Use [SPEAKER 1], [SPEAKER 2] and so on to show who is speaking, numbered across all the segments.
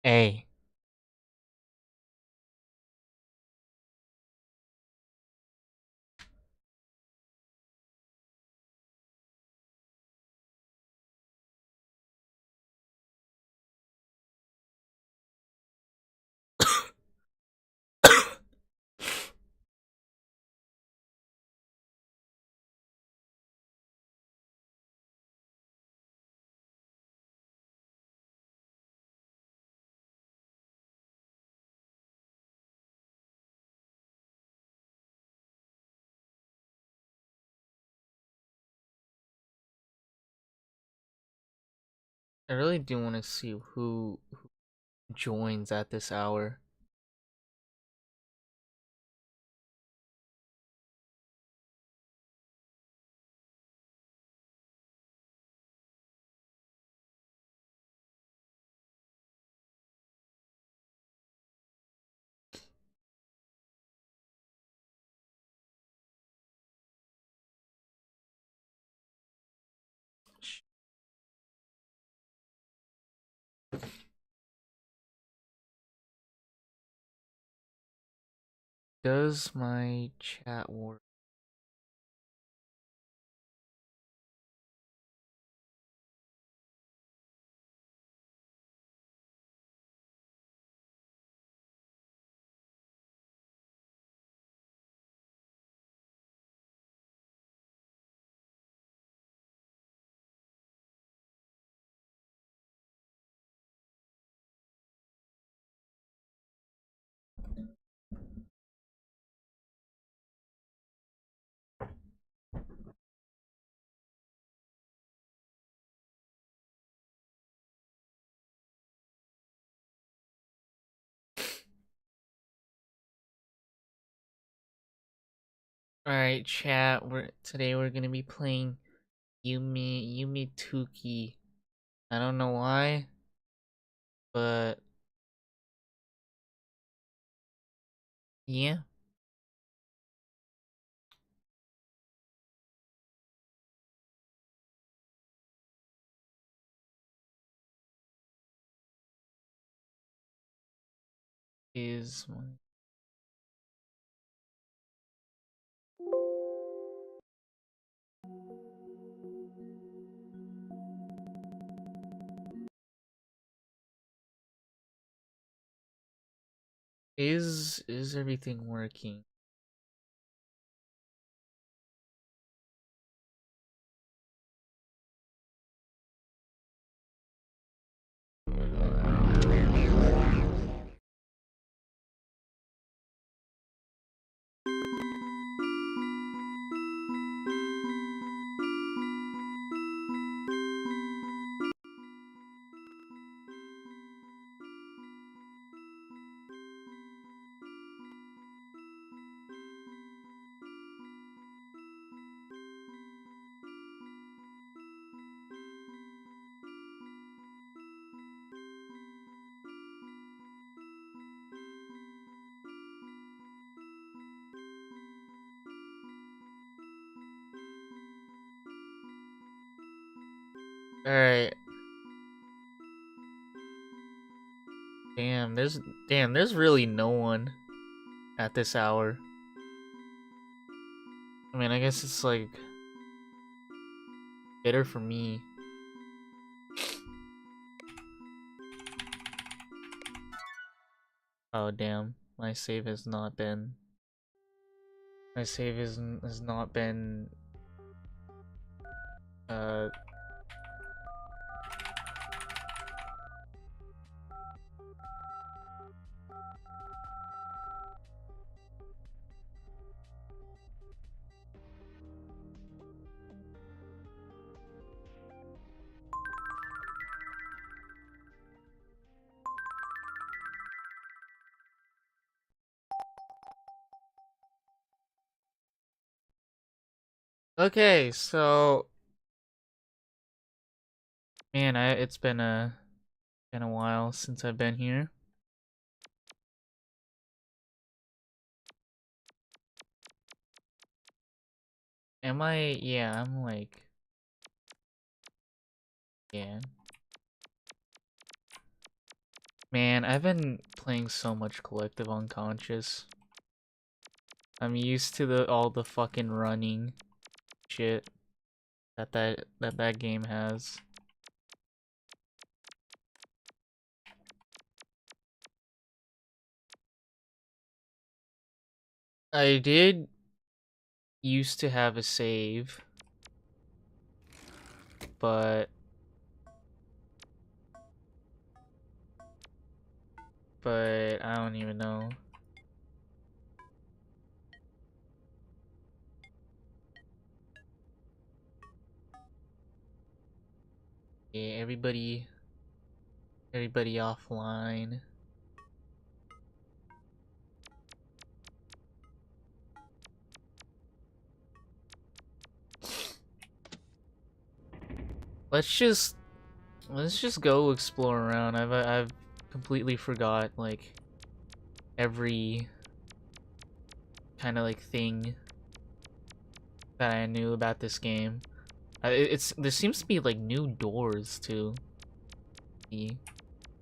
[SPEAKER 1] Hey, I really do want to see who joins at this hour. Does my chat work? All right, chat. We're gonna be playing Yumi Tuki. I don't know why, but yeah, is is everything working? All right. Damn, there's really no one at this hour. I mean, I guess it's like better for me. Oh damn, my save has not been. My save has not been. Uh. Okay, so man, it's been a while since I've been here. Am I? Yeah, I'm like, yeah. Man, I've been playing so much Collective Unconscious. I'm used to all the fucking running shit that game has. I did used to have a save, but I don't even know. Yeah, everybody offline. Let's just go explore around. I've completely forgot like every kind of like thing that I knew about this game. There seems to be like new doors too.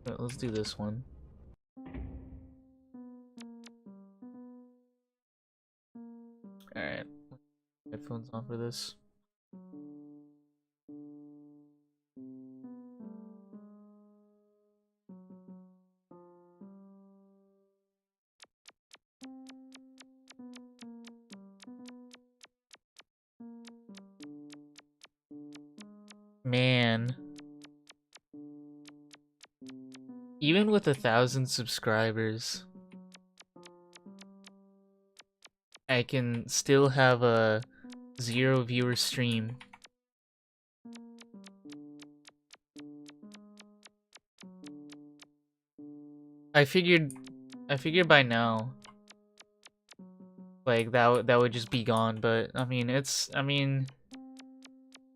[SPEAKER 1] Let's do this one. All right, headphones on for this. Man, even with 1,000 subscribers, I can still have a 0 viewer stream. I figured by now, like that would just be gone. But I mean,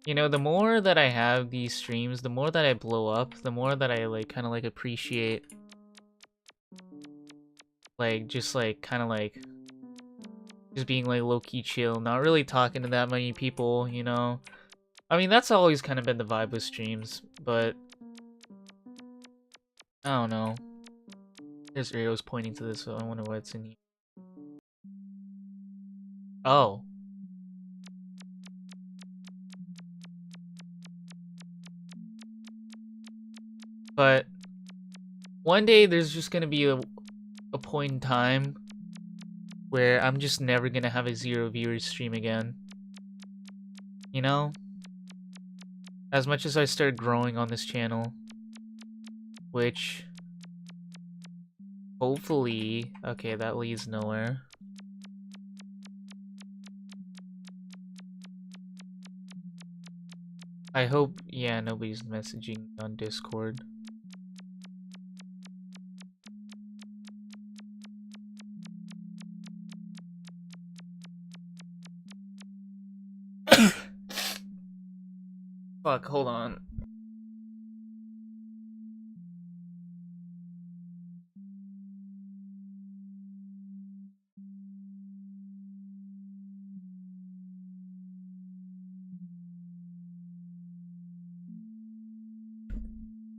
[SPEAKER 1] you know, the more that I have these streams, the more that I blow up, the more that I like kind of like appreciate, like just like kind of like just being like low-key chill, not really talking to that many people, you know. I mean, that's always kind of been the vibe with streams, but I don't know. There's arrows pointing to this, so I wonder what's in here. Oh. But one day there's just gonna be a point in time where I'm just never gonna have a 0 viewers stream again. You know? As much as I start growing on this channel, which hopefully, okay, that leads nowhere. I hope, yeah, nobody's messaging on Discord. Fuck, hold on.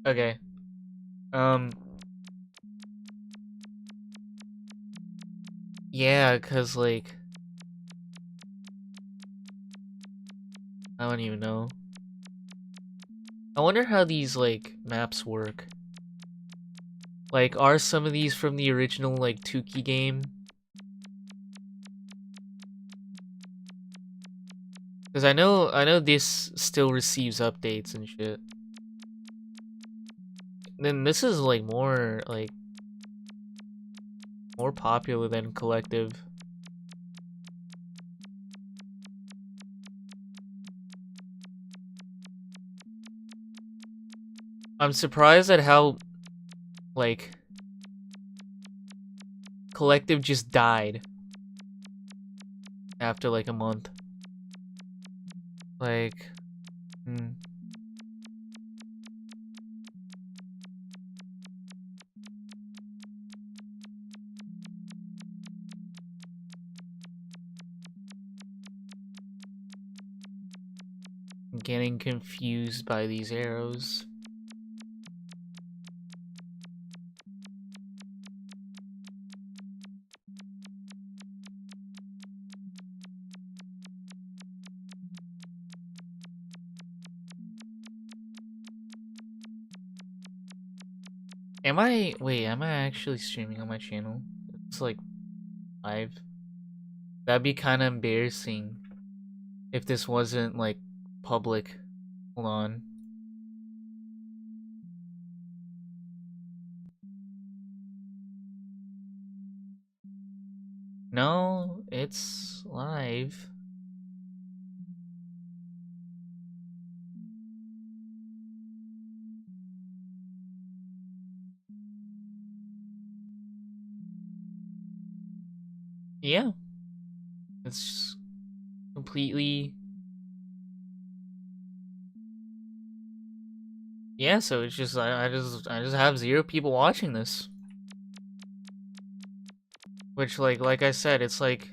[SPEAKER 1] Okay. Yeah, cause like I don't even know. I wonder how these like maps work. Like, are some of these from the original like Tuki game? Cause I know this still receives updates and shit. Then this is like more popular than Collective. I'm surprised at how like Collective just died after like a month. Like, I'm getting confused by these arrows. Am I actually streaming on my channel? It's like live. That'd be kind of embarrassing if this wasn't like public. Hold on. No, it's live. Yeah. It's completely. Yeah, so it's just I just have 0 people watching this. Which like I said, it's like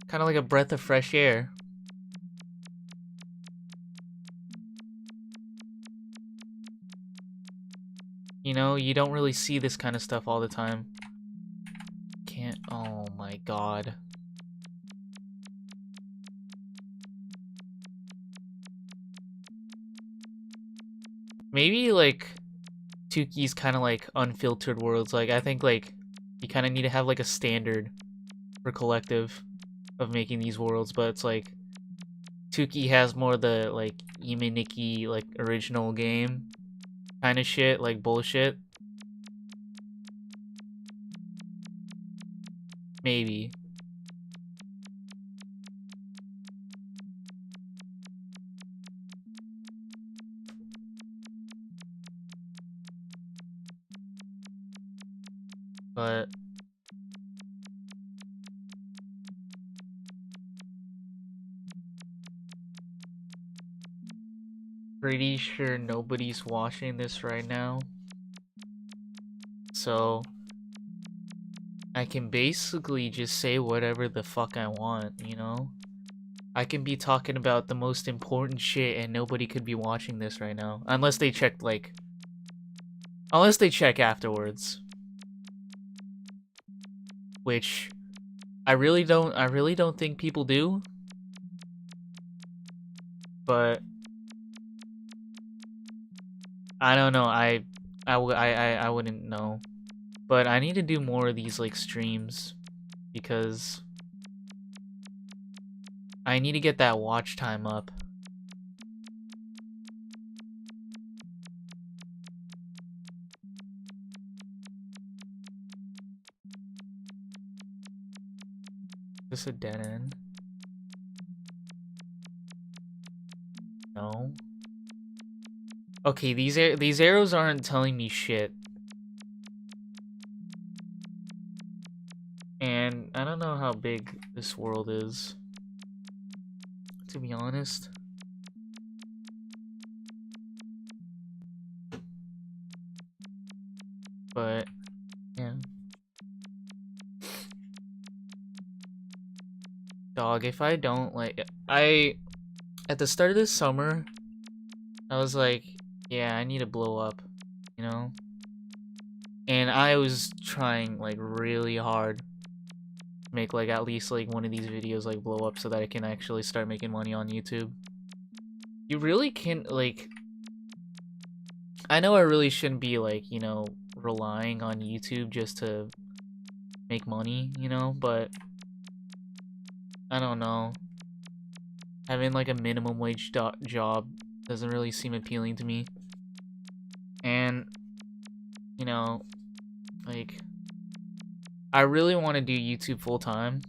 [SPEAKER 1] kind of like a breath of fresh air. You know, you don't really see this kind of stuff all the time. Can't. Oh my god. Maybe like Tuki's kind of like unfiltered worlds. Like I think like you kind of need to have like a standard for collective of making these worlds, but it's like Tuki has more the like Iminiki like original game kind of shit, like bullshit. Maybe. But pretty sure nobody's watching this right now. So I can basically just say whatever the fuck I want, you know? I can be talking about the most important shit and nobody could be watching this right now. Unless they check like unless they check afterwards. Which I really don't think people do. But I don't know. I wouldn't know. But I need to do more of these like streams because I need to get that watch time up. Is this a dead end? No. Okay, these arrows aren't telling me shit. And I don't know how big this world is, to be honest. But yeah. Dog, if I don't like at the start of this summer, I was like, yeah, I need to blow up, you know? And I was trying like really hard to make like at least like one of these videos like blow up so that I can actually start making money on YouTube. You really can like I know I really shouldn't be like, you know, relying on YouTube just to make money, you know, but I don't know. Having like a minimum wage job doesn't really seem appealing to me. And, you know, like, I really want to do YouTube full time.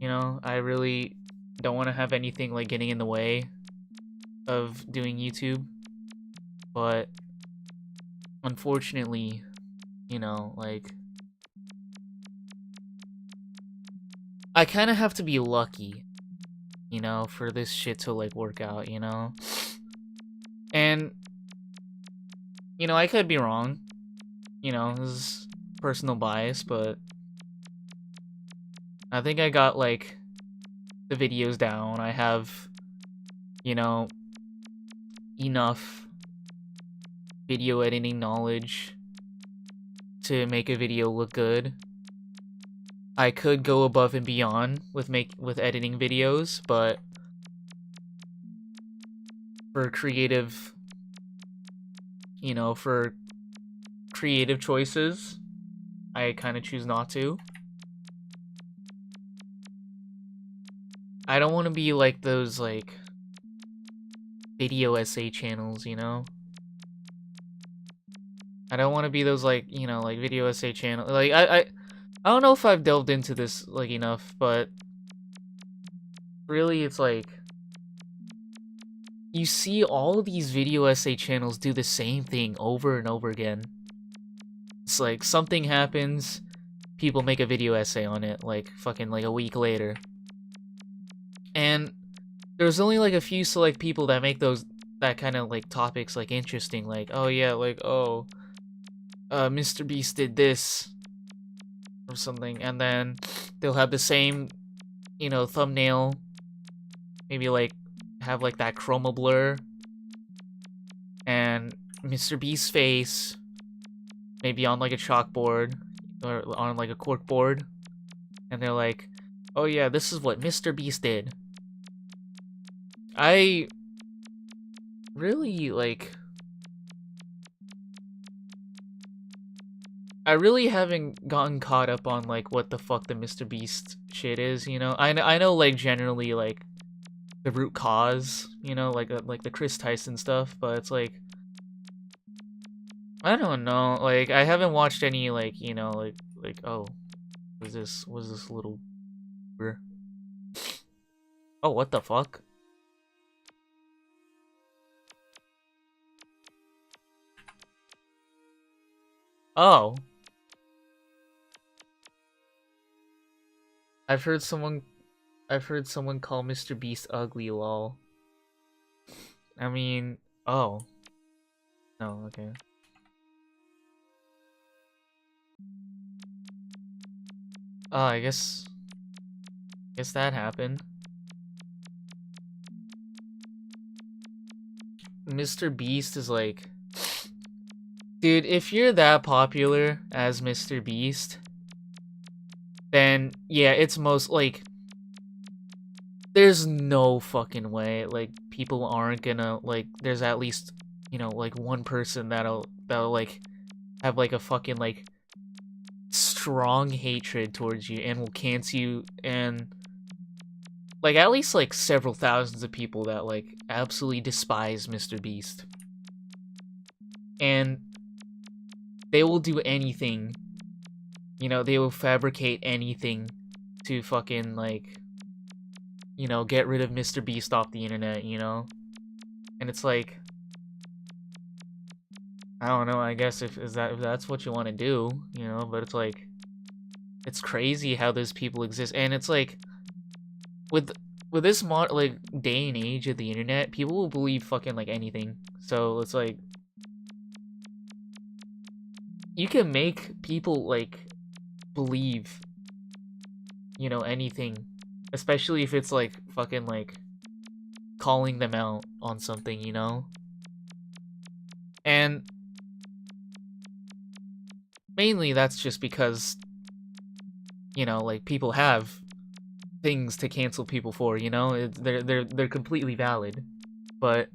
[SPEAKER 1] You know, I really don't want to have anything like getting in the way of doing YouTube. But, unfortunately, you know, like, I kind of have to be lucky, you know, for this shit to like work out, you know? And, you know, I could be wrong. You know, this is personal bias, but I think I got like the videos down. I have, you know, enough video editing knowledge to make a video look good. I could go above and beyond with editing videos, but for creative, you know, for creative choices, I kind of choose not to. I don't want to be like those, like, video essay channels, you know? I don't want to be those, like, you know, like, video essay channel. Like, I don't know if I've delved into this, like, enough, but really, it's like, you see all these video essay channels do the same thing over and over again. It's like, something happens, people make a video essay on it, like, fucking, like, a week later. And there's only, like, a few select people that make that kind of, like, topics, like, interesting. Like, oh, yeah, like, oh, Mr. Beast did this, or something. And then they'll have the same, you know, thumbnail. Maybe, like, have, like, that chroma blur. And Mr. Beast's face, maybe on, like, a chalkboard, or on, like, a cork board. And they're like, oh, yeah, this is what Mr. Beast did. I really, like, I really haven't gotten caught up on, like, what the fuck the Mr. Beast shit is, you know? I know, like, generally, like, the root cause, you know, like the Chris Tyson stuff, but it's like, I don't know, like, I haven't watched any, like, you know, like, oh, was this little... Oh, what the fuck? Oh. I've heard someone call Mr. Beast ugly, lol. I mean, oh. No, okay. Oh, I guess that happened. Mr. Beast is like... Dude, if you're that popular as Mr. Beast, then, yeah, it's most, like... There's no fucking way, like, people aren't gonna, like, there's at least, you know, like, one person that'll like, have, like, a fucking, like, strong hatred towards you and will cancel you, and, like, at least, like, several thousands of people that, like, absolutely despise Mr. Beast. And they will do anything, you know, they will fabricate anything to fucking, like, you know, get rid of Mr. Beast off the internet, you know? And it's like, I don't know, I guess if that's what you want to do, you know, but it's like, it's crazy how those people exist. And it's like, with this like, day and age of the internet, people will believe fucking, like, anything. So it's like, you can make people, like, believe, you know, anything. Especially if it's, like, fucking, like, calling them out on something, you know? And mainly that's just because, you know, like, people have things to cancel people for, you know? They're completely valid. But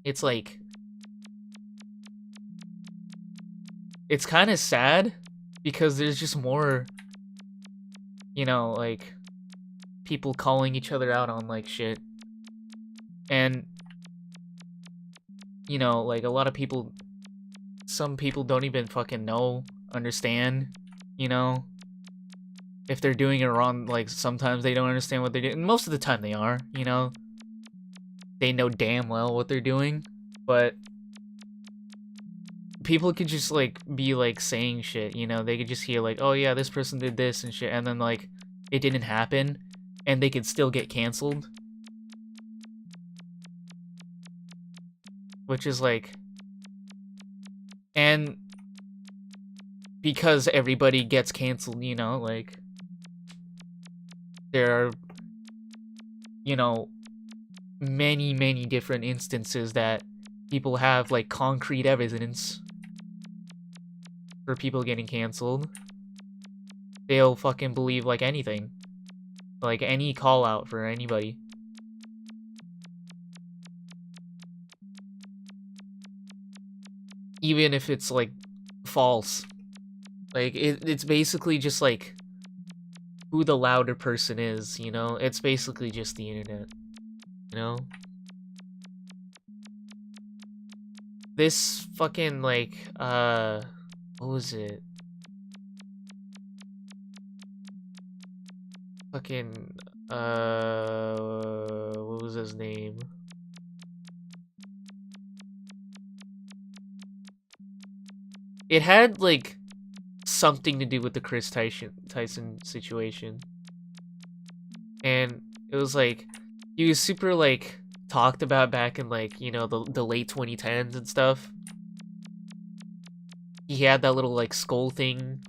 [SPEAKER 1] it's like, it's kind of sad because there's just more, you know, like, people calling each other out on, like, shit. And, you know, like, a lot of people, some people don't even fucking understand, you know? If they're doing it wrong, like, sometimes they don't understand what they're doing. Most of the time they are, you know? They know damn well what they're doing, but people could just, like, be, like, saying shit, you know? They could just hear, like, oh yeah, this person did this and shit, and then, like, it didn't happen, and they could still get canceled. Which is, like... And because everybody gets canceled, you know, like, there are, you know, many, many different instances that people have, like, concrete evidence for people getting canceled. They'll fucking believe, like, anything. Like, any call out for anybody. even if it's like false. Like it's basically just like who the louder person is, you know? It's basically just the internet, you know? This fucking like what was it? Fucking what was his name? It had like something to do with the Chris Tyson situation. And it was like he was super like talked about back in like, you know, the late 2010s and stuff. He had that little like skull thing.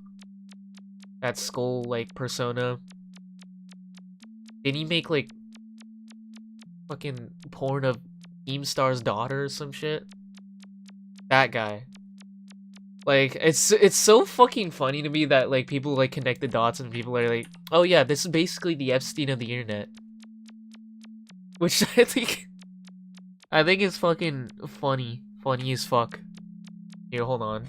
[SPEAKER 1] That skull like persona. Didn't he make like fucking porn of Keemstar's daughter or some shit? That guy. Like it's so fucking funny to me that like people like connect the dots and people are like, oh yeah, this is basically the Epstein of the internet. Which I think is fucking funny. Funny as fuck. Here, hold on.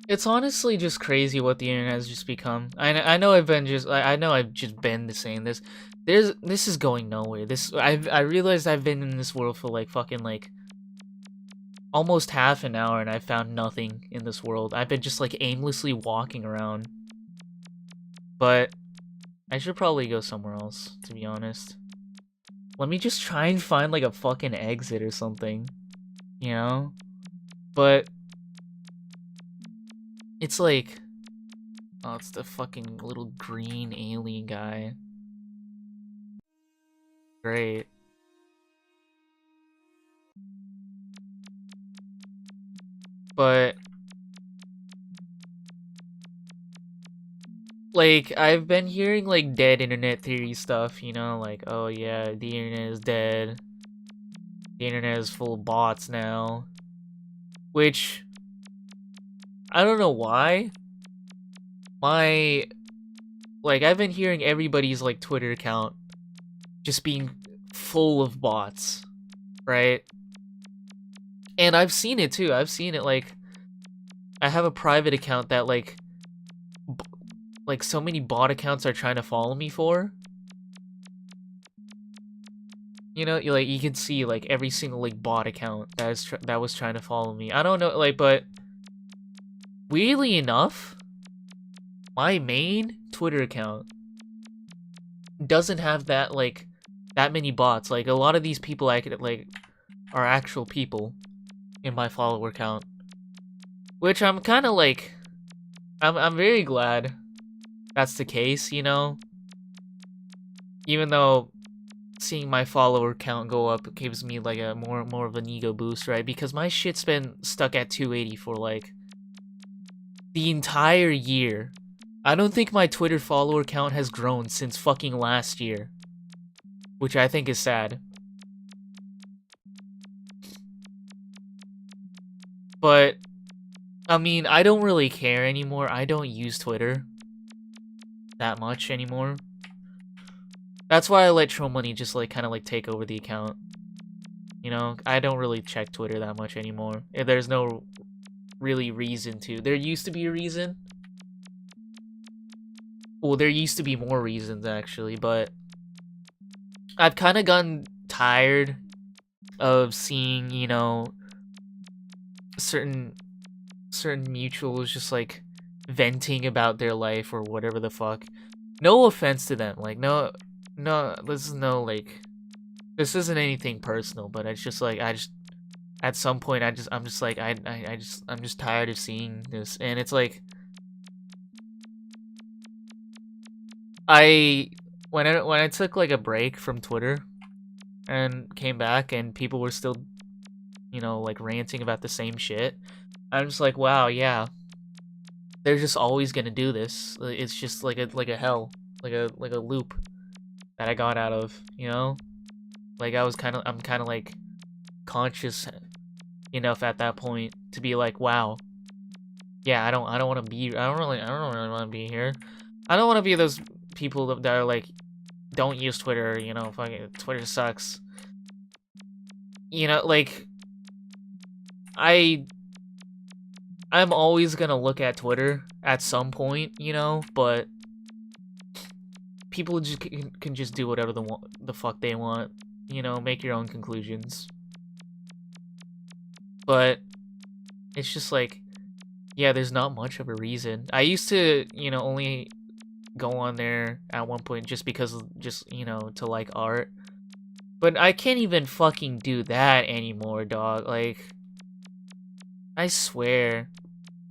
[SPEAKER 1] It's honestly just crazy what the internet has just become. I know I know I've just been saying this. This is going nowhere. I realized I've been in this world for like fucking like almost half an hour and I found nothing in this world. I've been just like aimlessly walking around. But I should probably go somewhere else, to be honest. Let me just try and find like a fucking exit or something. You know? But it's like, oh, it's the fucking little green alien guy. Great. But like I've been hearing like dead internet theory stuff, you know, like oh yeah, the internet is dead. The internet is full of bots now. Which I don't know why. I've been hearing everybody's like Twitter account just being full of bots, right? And I've seen it too. I've seen it like I have a private account that like so many bot accounts are trying to follow me for. You know, you can see like every single like bot account that was trying to follow me. I don't know, like, but weirdly enough, my main Twitter account doesn't have that many bots. Like a lot of these people I could like are actual people in my follower count, which I'm kind of like, I'm very glad that's the case, you know. Even though seeing my follower count go up gives me like a more of an ego boost, right? Because my shit's been stuck at 280 for like the entire year. I don't think my Twitter follower count has grown since fucking last year, which I think is sad. But I mean, I don't really care anymore. I don't use Twitter that much anymore. That's why I let Troll Money just like kind of like take over the account. You know, I don't really check Twitter that much anymore. There's no really reason to. There used to be a reason. Well, there used to be more reasons actually, but I've kind of gotten tired of seeing, you know, certain mutuals just like venting about their life or whatever the fuck. No offense to them. Like no, this isn't anything personal, but it's just like at some point I'm just tired of seeing this, and it's like when I took like a break from Twitter and came back and people were still, you know, like ranting about the same shit, I'm just like, wow, yeah, they're just always gonna do this. It's just like a hell, like a loop that I got out of, you know. Like I'm kind of like conscious enough at that point to be like, wow, yeah, I don't want to be, I don't really want to be here. I don't want to be those people that are like, don't use Twitter, you know, fucking Twitter sucks. You know, like I'm always gonna look at Twitter at some point, you know, but people just can just do whatever the fuck they want, you know, make your own conclusions. But it's just like, yeah, there's not much of a reason. I used to, you know, only go on there at one point just because, just, you know, to like art. But I can't even fucking do that anymore, dog. Like, I swear.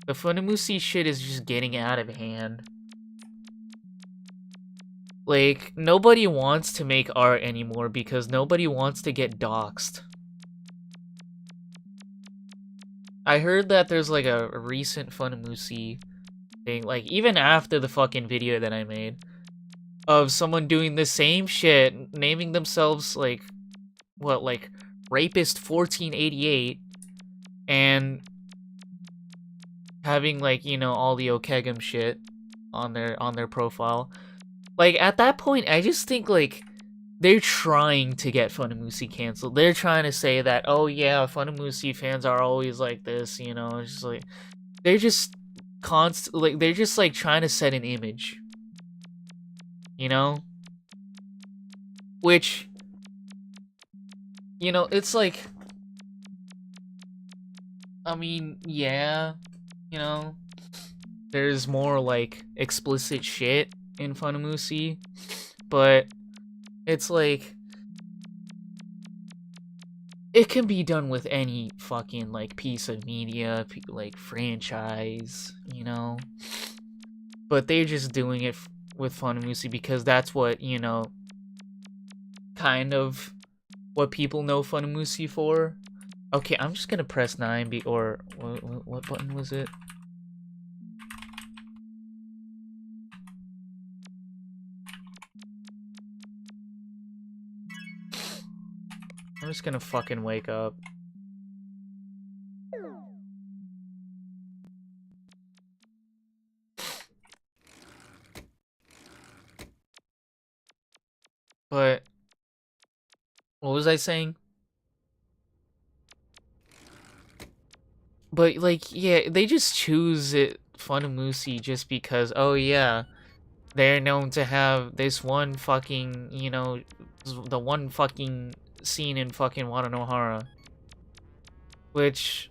[SPEAKER 1] The Funimousi shit is just getting out of hand. Like, nobody wants to make art anymore because nobody wants to get doxxed. I heard that there's like a recent Funimousi thing, like even after the fucking video that I made, of someone doing the same shit, naming themselves like, what, like Rapist 1488, and having like, you know, all the Okegum shit on their profile. Like at that point, I just think like they're trying to get Funimousi canceled. They're trying to say that, oh yeah, Funimousi fans are always like this, you know, it's just like they're just like they're just like trying to set an image. You know? Which, you know, it's like, I mean, yeah, you know, there's more like explicit shit in Funimousi, but it's like, it can be done with any fucking like piece of media, like franchise, you know? But they're just doing it with Funimousi because that's what, you know, kind of what people know Funimousi for. Okay, I'm just gonna press 9 or what button was it? I'm just gonna fucking wake up. But what was I saying? But like, yeah, they just choose it Funimousi just because, oh yeah, they're known to have this one fucking, you know, the one fucking scene in fucking Watanohara. Which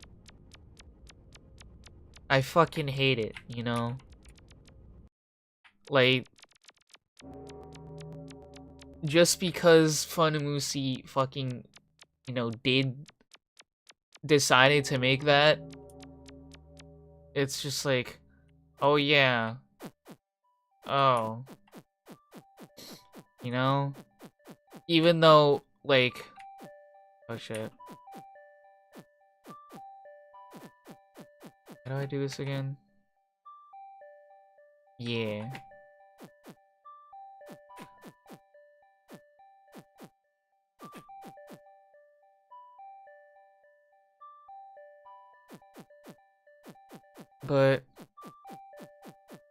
[SPEAKER 1] I fucking hate it, you know? Like, just because Funimousi fucking, you know, decided to make that, it's just like, oh yeah, oh, you know? Even though, like, oh shit. How do I do this again? Yeah. But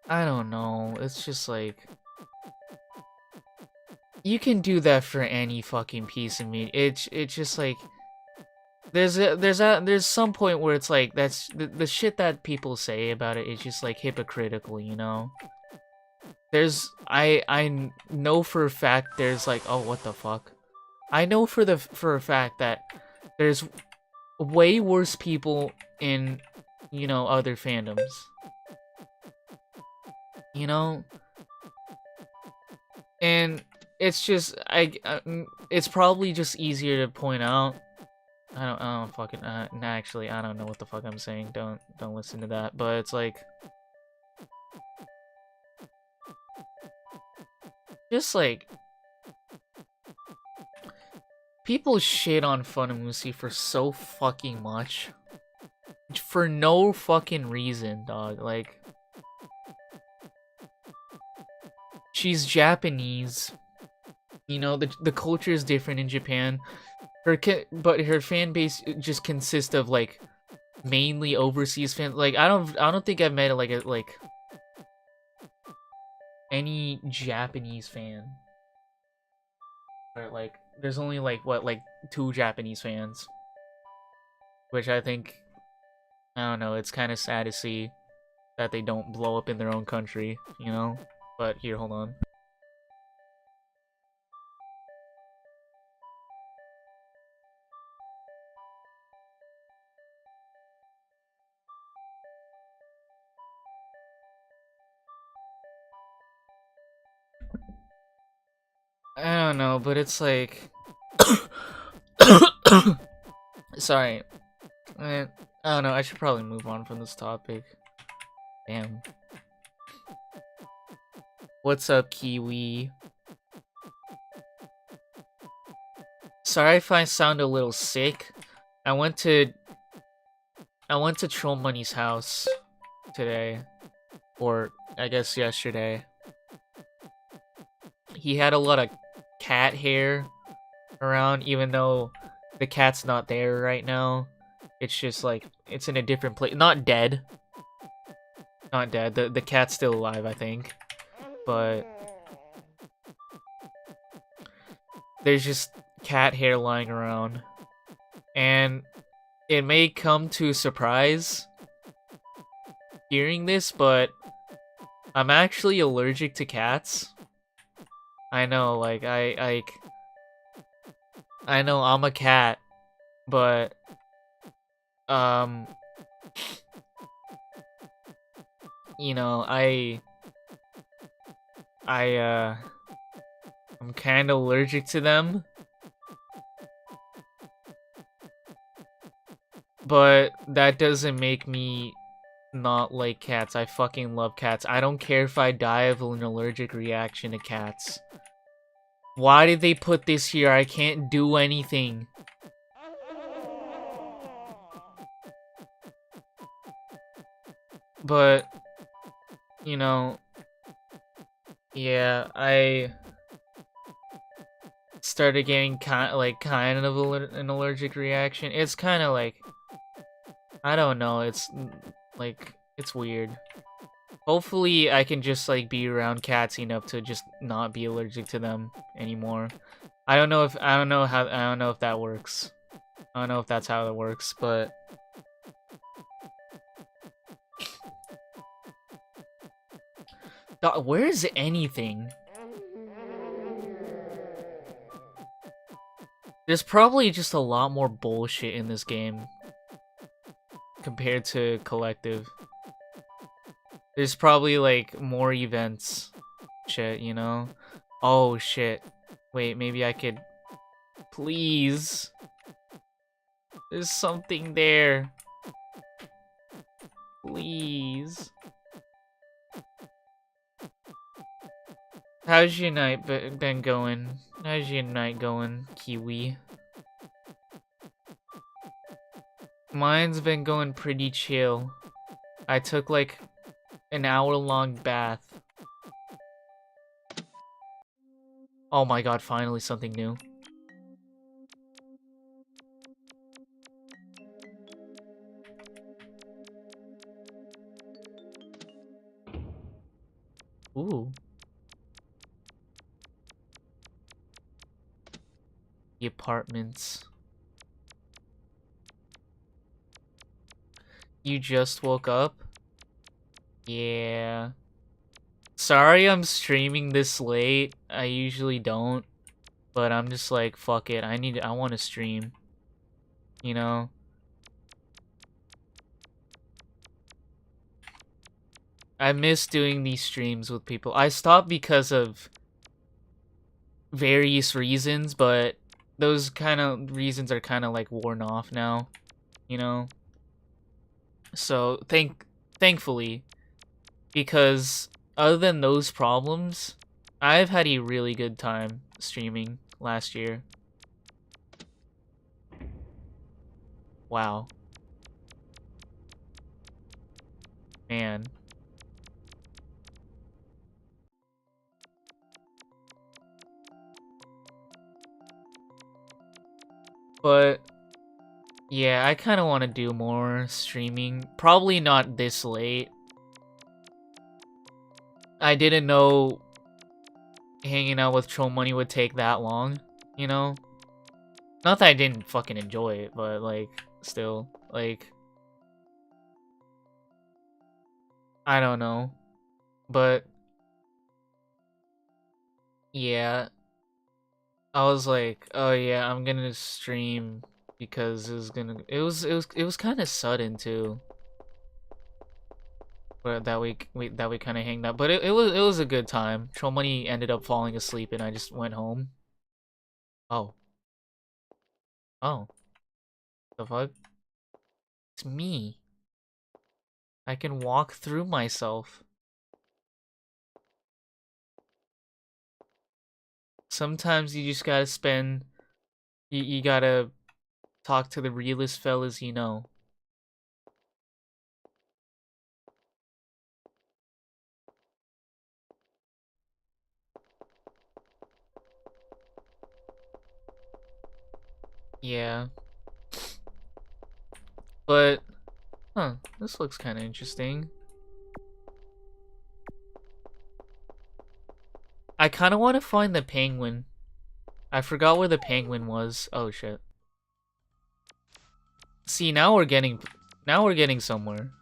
[SPEAKER 1] I don't know. It's just like, you can do that for any fucking piece of meat. It's just like, there's some point where it's like, that's the shit that people say about it is just like hypocritical, you know? I know for a fact there's like, oh, what the fuck? I know for a fact that there's way worse people in, you know, other fandoms. You know? And it's just, it's probably just easier to point out. I don't fucking, actually, I don't know what the fuck I'm saying. Don't listen to that. But it's like, just like, people shit on Funimousi for so fucking much. For no fucking reason, dog. Like, she's Japanese. You know, the culture is different in Japan. But her fan base just consists of like mainly overseas fans. Like I don't think I've met like any Japanese fan. Or like there's only like what like 2 Japanese fans, which I think I don't know. It's kind of sad to see that they don't blow up in their own country, you know. But here, hold on. I don't know, but it's like, sorry, I don't know. I should probably move on from this topic. Damn. What's up, Kiwi? Sorry if I sound a little sick. I went to Troll Money's house today, or I guess yesterday. He had a lot of cat hair around, even though the cat's not there right now. It's just like it's in a different place. Not dead. Not dead. The cat's still alive, I think. But there's just cat hair lying around. And it may come to a surprise hearing this, but I'm actually allergic to cats. I know, like I know I'm a cat, but you know, I'm kind of allergic to them. But that doesn't make me not like cats. I fucking love cats. I don't care if I die of an allergic reaction to cats. Why did they put this here? I can't do anything. But, you know, yeah, I started getting kind of an allergic reaction. It's kind of like, I don't know, it's like, it's weird. Hopefully I can just like be around cats enough to just not be allergic to them anymore. I don't know if that works. I don't know if that's how it works, but God, where is anything? There's probably just a lot more bullshit in this game compared to Collective. There's probably like more events shit, you know? Oh shit. Wait, maybe I could please. There's something there. Please. How's your night been going? How's your night going, Kiwi? Mine's been going pretty chill. I took like an hour-long bath. Oh my god, finally something new. Ooh. The apartments. You just woke up? Yeah. Sorry I'm streaming this late. I usually don't. But I'm just like, fuck it. I want to stream. You know? I miss doing these streams with people. I stopped because of various reasons, but those kind of reasons are kind of like worn off now, you know? So, thankfully, because other than those problems, I've had a really good time streaming last year. Wow. Man. But yeah, I kind of want to do more streaming. Probably not this late. I didn't know hanging out with Troll Money would take that long, you know? Not that I didn't fucking enjoy it, but like, still, like, I don't know. But yeah, I was like, oh yeah, I'm gonna stream because it was kind of sudden too. But that we kind of hanged out, but it was a good time. Troll Money ended up falling asleep, and I just went home. Oh, oh, the fuck? It's me. I can walk through myself. Sometimes you just gotta spend. You gotta talk to the realest fellas you know. Yeah, but huh, this looks kind of interesting. I kind of want to find the penguin. I forgot where the penguin was. Oh shit. See, now we're getting somewhere.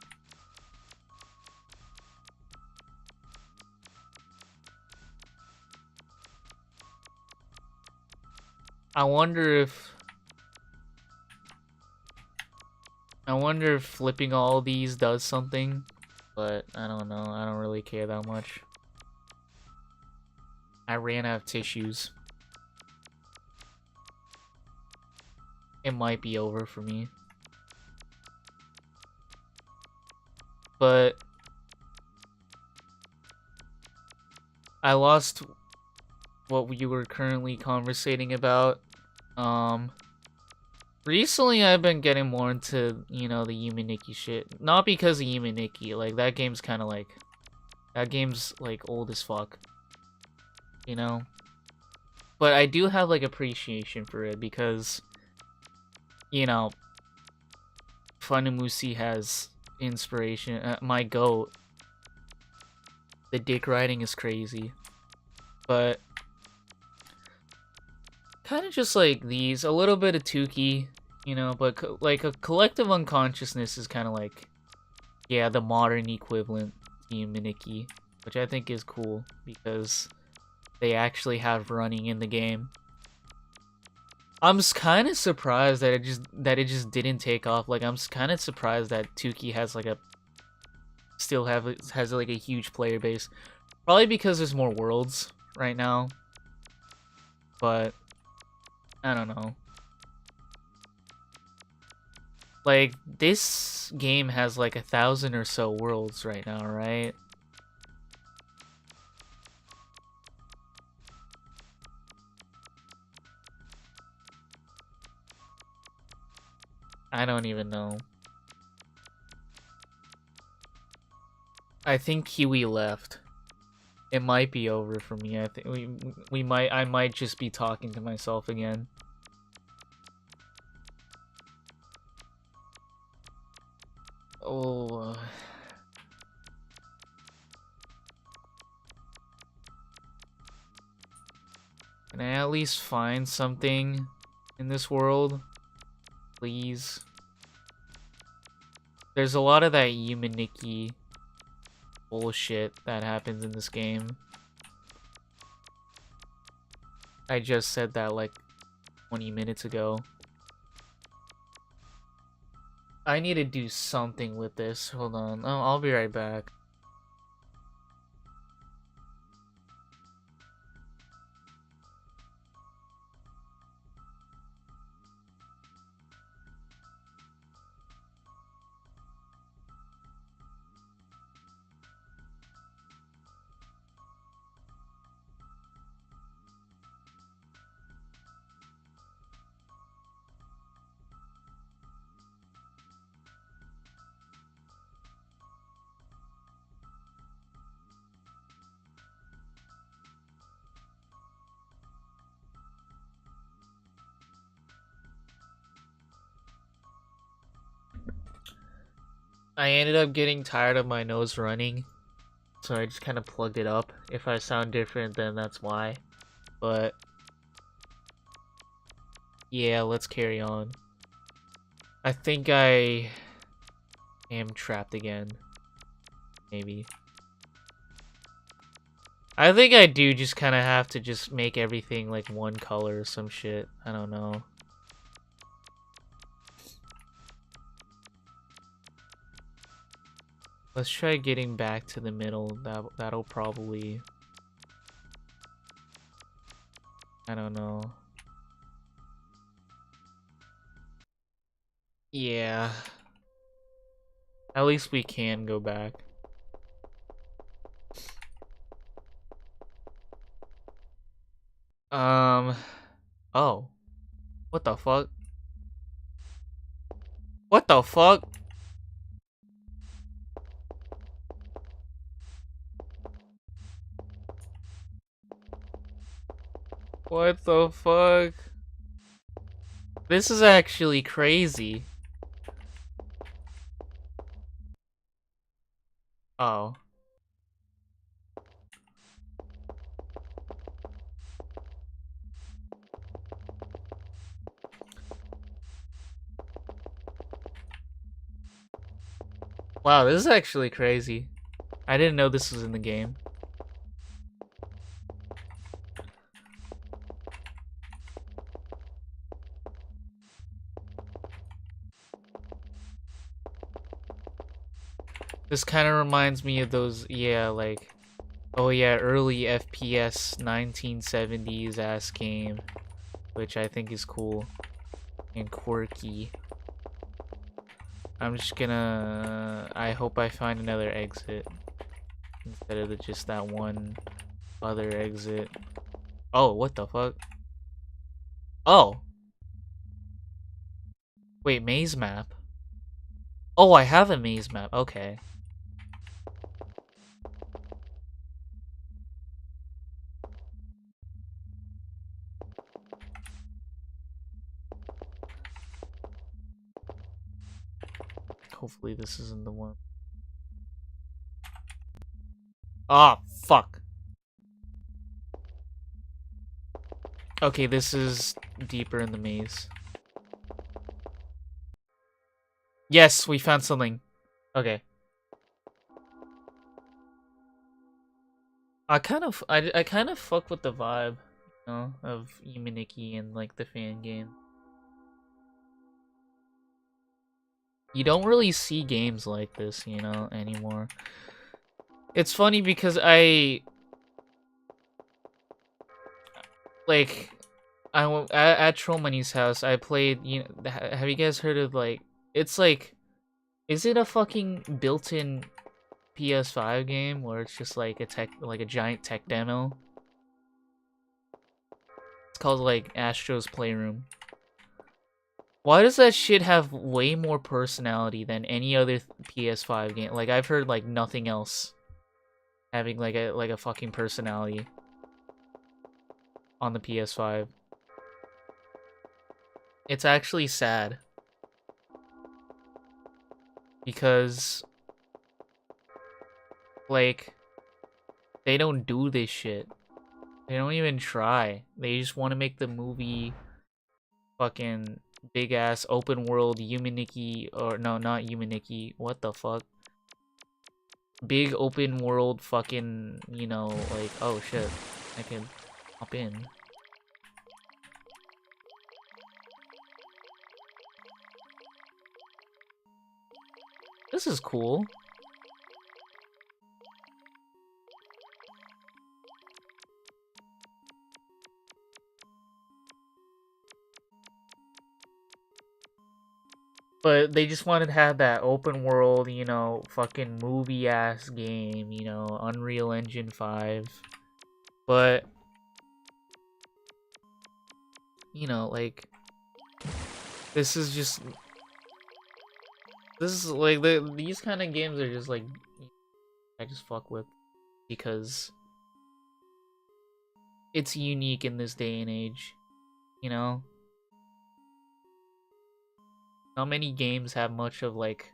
[SPEAKER 1] I wonder if flipping all these does something, but I don't know. I don't really care that much. I ran out of tissues. It might be over for me. But I lost what we were currently conversating about. Recently I've been getting more into, the Yume Nikki shit. Not because of Yume Nikki, like that game's kind of like that game's like old as fuck, you know? But I do have like appreciation for it because, you know, Funumusi has inspiration. My goat, the dick riding is crazy. But kind of just like these, a little bit of Tuki, but like a collective unconsciousness is kind of like, yeah, the modern equivalent to Yuminiki, which I think is cool because they actually have running in the game. I'm kind of surprised that it just didn't take off. Like I'm kind of surprised that Tuki has like has like a huge player base. Probably because there's more worlds right now. But I don't know. Like this game has like 1,000 or so worlds right now, right? I don't even know. I think Kiwi left. It might be over for me. I think I might just be talking to myself again. Oh. Can I at least find something in this world? Please. There's a lot of that Yuminiki bullshit that happens in this game. I just said that like 20 minutes ago. I need to do something with this. Hold on. Oh, I'll be right back. I ended up getting tired of my nose running, so I just kind of plugged it up. If I sound different, then that's why. But yeah, let's carry on. I think I am trapped again. Maybe. I think I do just kind of have to just make everything like one color or some shit. I don't know. Let's try getting back to the middle. That'll probably... I don't know. Yeah. At least we can go back. Oh. What the fuck? What the fuck? What the fuck? This is actually crazy. Oh. Wow, this is actually crazy. I didn't know this was in the game. This kind of reminds me of those, yeah, like, oh yeah, early FPS 1970s ass game, which I think is cool and quirky. I'm just gonna, I hope I find another exit instead of just that one other exit. Oh, what the fuck? Oh. Wait, maze map? Oh, I have a maze map. Okay. Hopefully this isn't the one. Ah, oh, fuck. Okay, this is deeper in the maze. Yes, we found something. Okay. I kind of fuck with the vibe, you know, of Yuminiki and like the fan game. You don't really see games like this, you know, anymore. It's funny because like at Trollmoney's house, I played, you know, have you guys heard of like, it's like, is it a fucking built-in PS5 game where it's just like a giant tech demo? It's called like Astro's Playroom. Why does that shit have way more personality than any other PS5 game? Like I've heard like nothing else having like a fucking personality on the PS5. It's actually sad because like they don't do this shit. They don't even try. They just want to make the movie fucking big ass open world Yuminiki, or no, not Yuminiki. What the fuck? Big open world fucking, you know, like, oh shit, I can hop in. This is cool. But they just wanted to have that open world, you know, fucking movie ass game, you know, Unreal Engine 5. But, you know, like, this is just, this is like, these kind of games are just like, I just fuck with because it's unique in this day and age, you know? Not many games have much of like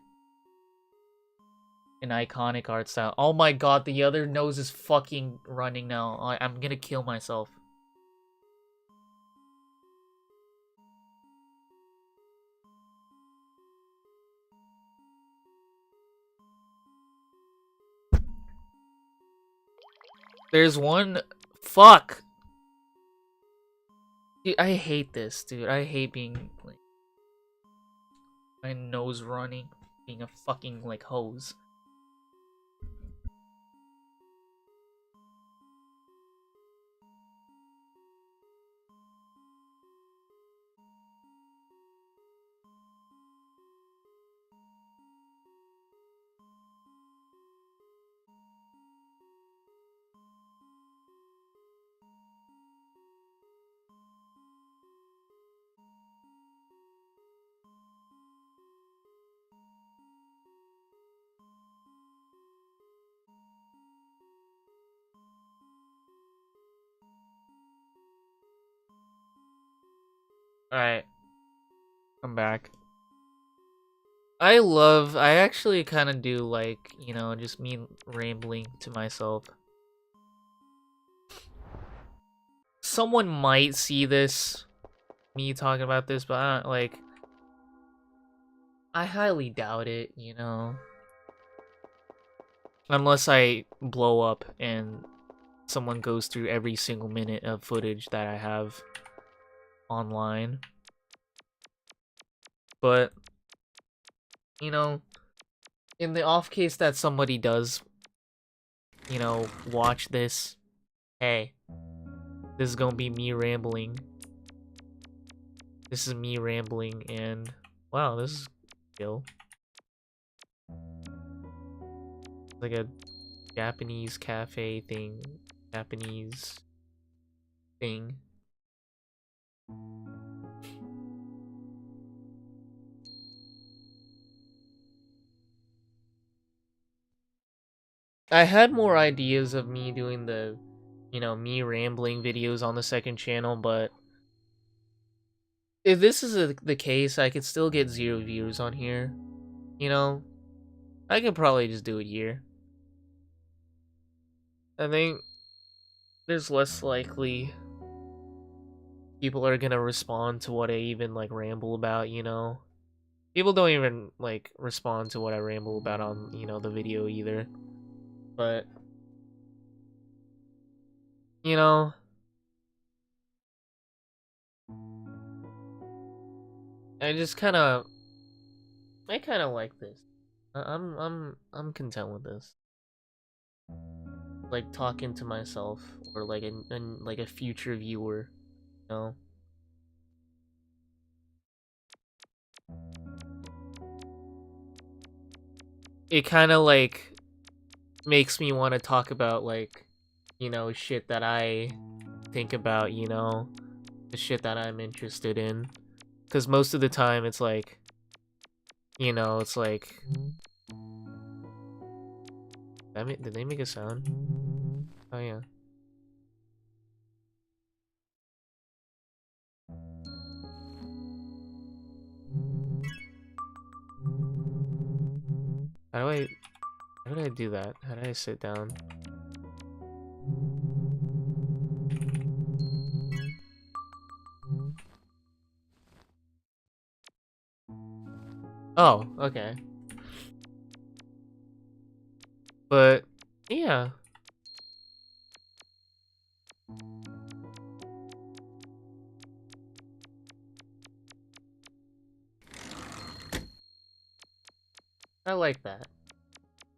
[SPEAKER 1] an iconic art style. Oh my god, the other nose is fucking running now. I'm gonna kill myself. There's one... Fuck! Dude, I hate this, dude. I hate being, like... my nose running. Being a fucking, like, hose. Alright. I'm back. I actually kind of do like, you know, just me rambling to myself. Someone might see this, me talking about this, but I don't, like, I highly doubt it, you know. Unless I blow up and someone goes through every single minute of footage that I have online. But, you know, in the off case that somebody does, you know, watch this, hey, this is gonna be me rambling. This is me rambling, and wow, this is chill. Like a Japanese cafe thing. Japanese thing. I had more ideas of me doing the, you know, me rambling videos on the second channel, but if this is the case, I could still get 0 views on here. You know, I could probably just do it here. I think there's less likely people are gonna respond to what I even, like, ramble about, you know? People don't even, like, respond to what I ramble about on, you know, the video either. But, you know, I just I kind of like this. I'm content with this. Like talking to myself or like like a future viewer, you know. It kind of like makes me want to talk about, like, you know, shit that I think about, you know, the shit that I'm interested in. Cuz most of the time it's like, you know, it's like, did they make a sound? Oh yeah. How do I How did I do that? How did I sit down? Oh, okay. But yeah. I like that.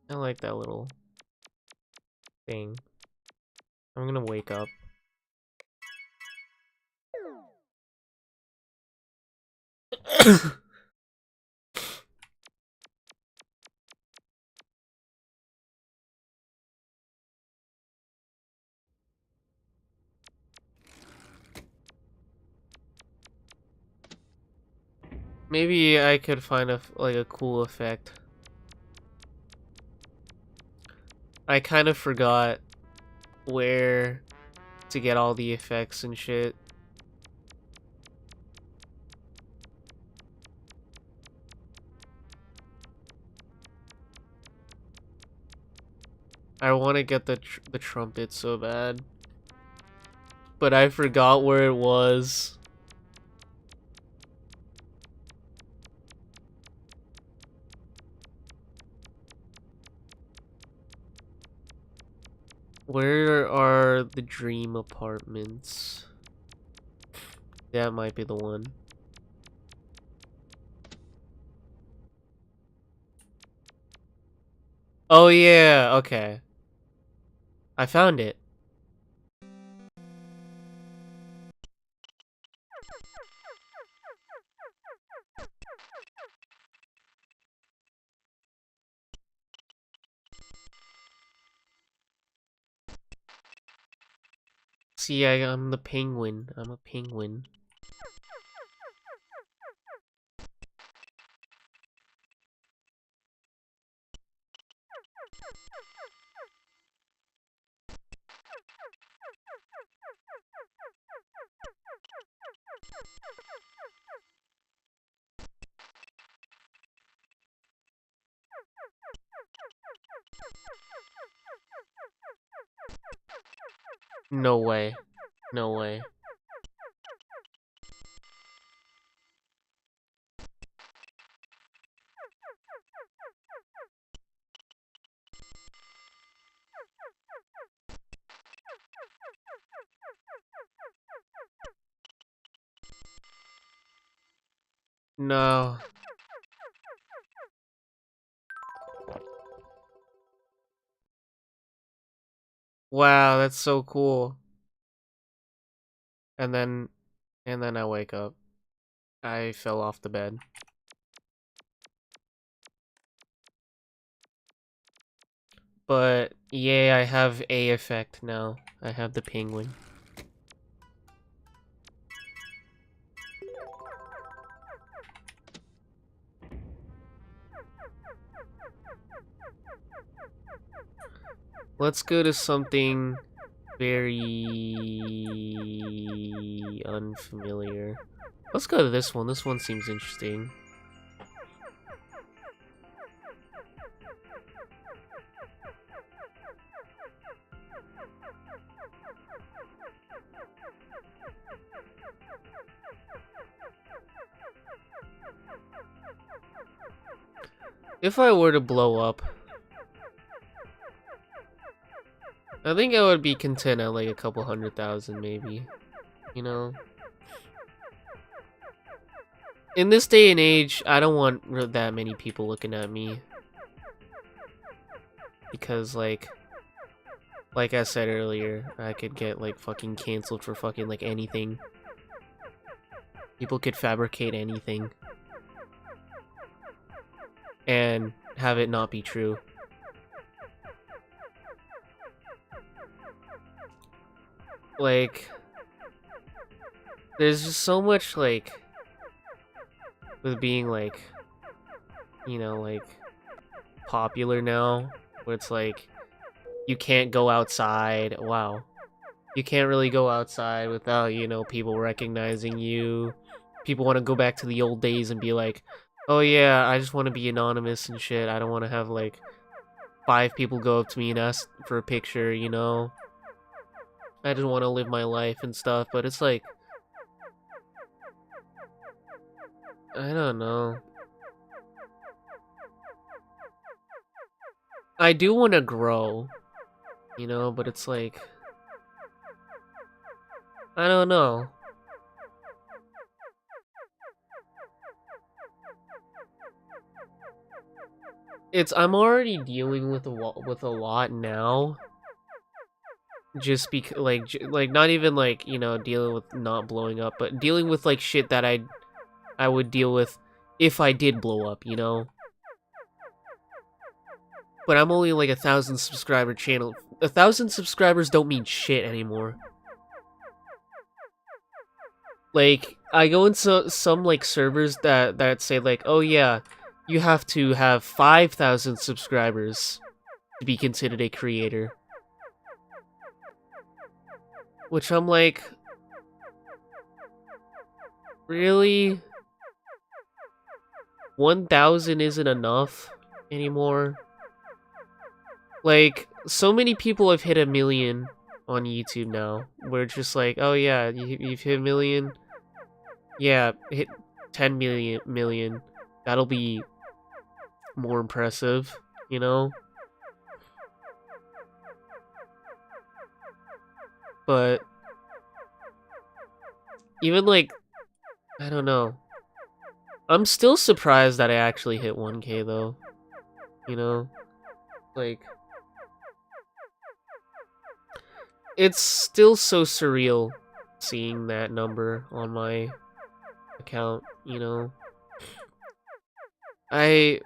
[SPEAKER 1] I like that little thing. I'm gonna wake up. Maybe I could find like a cool effect. I kind of forgot where to get all the effects and shit.
[SPEAKER 2] I want to get the trumpet so bad. But I forgot where it was. Where are the dream apartments? That might be the one. Oh yeah, okay. I found it. See, I'm the penguin. I'm a penguin. No way. No way. No. Wow, that's so cool. And then I wake up. I fell off the bed. But yeah, I have A effect now. I have the penguin. Let's go to something very unfamiliar. Let's go to this one. This one seems interesting. If I were to blow up, I think I would be content at like a couple 100,000 maybe. You know? In this day and age, I don't want that many people looking at me. Because like I said earlier, I could get like fucking canceled for fucking like anything. People could fabricate anything. And have it not be true. Like, there's just so much like with being like, you know, like popular now, where it's like you can't go outside. Wow. You can't really go outside without, you know, people recognizing you. People want to go back to the old days and be like, oh yeah, I just want to be anonymous and shit. I don't want to have like 5 people go up to me and ask for a picture, you know? I just want to live my life and stuff, but it's like, I don't know. I do want to grow, you know, but it's like, I don't know. I'm already dealing with a lot now. Just because, like not even like, you know, dealing with not blowing up, but dealing with like shit that I would deal with if I did blow up, you know. But I'm only like 1,000 subscriber channel. 1,000 subscribers don't mean shit anymore. Like, I go into some like servers that say like, oh yeah, you have to have 5,000 subscribers to be considered a creator. Which I'm like, really? 1,000 isn't enough anymore? Like, so many people have hit 1 million on YouTube now. Where it's just like, oh yeah, you've hit 1 million. Yeah, hit 10 million. That'll be more impressive, you know? But even like, I don't know. I'm still surprised that I actually hit 1K though. You know? Like, it's still so surreal seeing that number on my account, you know? I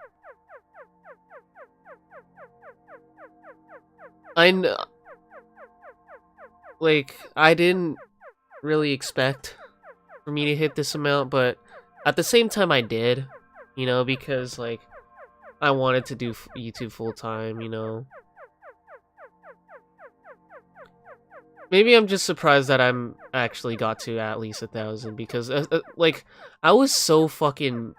[SPEAKER 2] like, I didn't really expect for me to hit this amount, but at the same time I did, you know, because like I wanted to do YouTube full time, you know. Maybe I'm just surprised that I'm actually got to at least 1,000 because like I was so fucking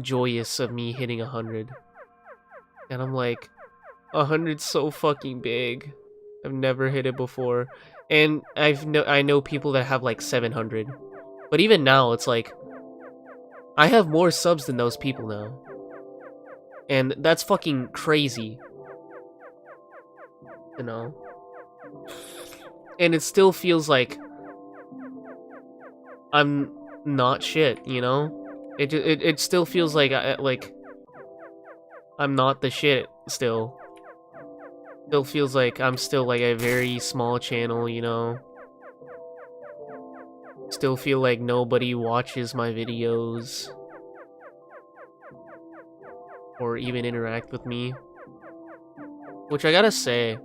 [SPEAKER 2] joyous of me hitting 100, and I'm like, 100's so fucking big. I've never hit it before, and I know people that have like 700, but even now it's like I have more subs than those people now, and that's fucking crazy, you know. And it still feels like I'm not shit, you know. It still feels like I'm not the shit still. Still feels like I'm still like a very small channel, you know. Still feel like nobody watches my videos or even interact with me. Which I gotta say,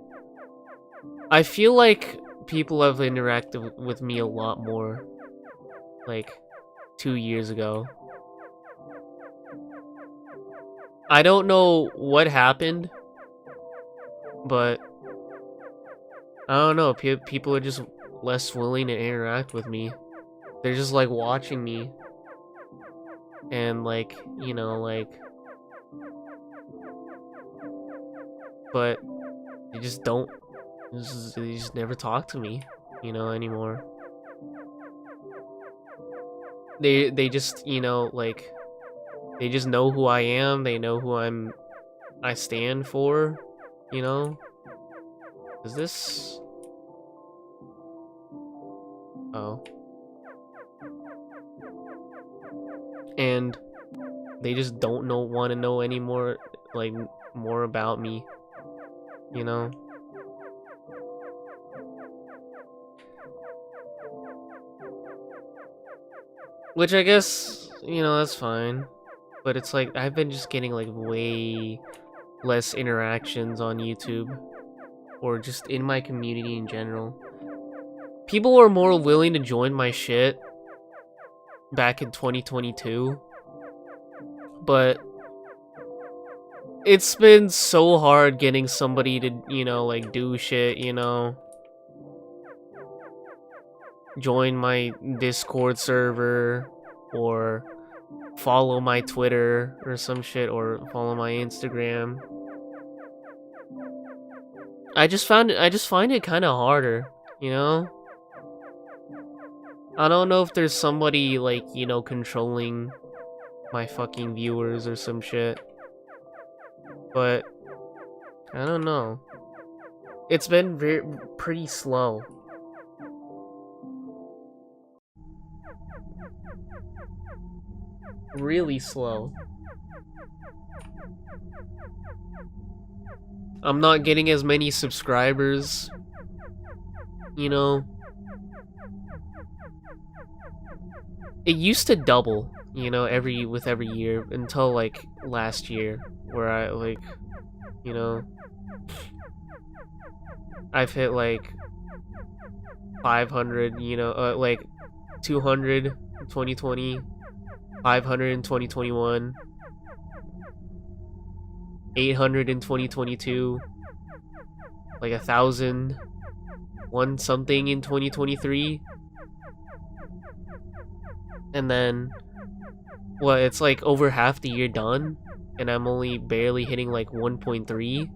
[SPEAKER 2] I feel like people have interacted with me a lot more like 2 years ago. I don't know what happened, but I don't know, people are just less willing to interact with me. They're just like watching me and like, you know, like, but they just don't, they just never talk to me, you know, anymore. They just, you know, like, they just know who I am, they know who I stand for, you know? Is this... Oh. And they just don't want to know anymore, like, more about me, you know? Which I guess, you know, that's fine. But it's like, I've been just getting like way less interactions on YouTube. Or just in my community in general. People were more willing to join my shit back in 2022. But it's been so hard getting somebody to, you know, like do shit, you know. Join my Discord server, or follow my Twitter or some shit, or follow my Instagram. I just find it kind of harder, you know? I don't know if there's somebody like, you know, controlling my fucking viewers or some shit. But I don't know. It's been pretty slow. Really slow. I'm not getting as many subscribers, you know. It used to double, you know, with every year until like last year, where I like, you know, I've hit like 500, you know, like 200 in 2020, 500 in 2021, 800 in 2022, like 1,000, one something in 2023, and then, well, it's like over half the year done, and I'm only barely hitting like 1.3.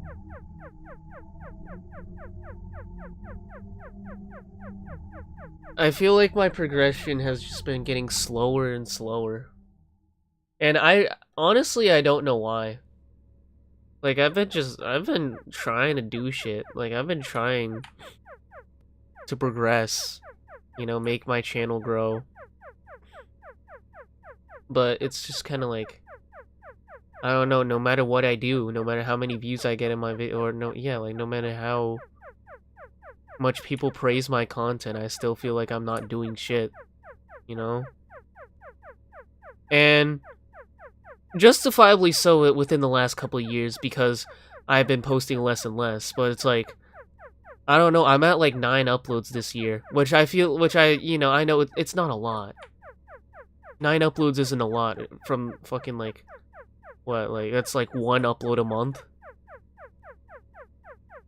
[SPEAKER 2] I feel like my progression has just been getting slower and slower. And I honestly I don't know why. Like I've been trying to do shit. Like I've been trying to progress, you know, make my channel grow. But it's just kind of like I don't know, no matter what I do, no matter how many views I get in my video or no matter how much people praise my content, I still feel like I'm not doing shit, you know? And justifiably so within the last couple of years because I've been posting less and less, but it's like I don't know, I'm at like 9 uploads this year, which I know it's not a lot. 9 uploads isn't a lot from fucking like what, like that's like 1 upload a month.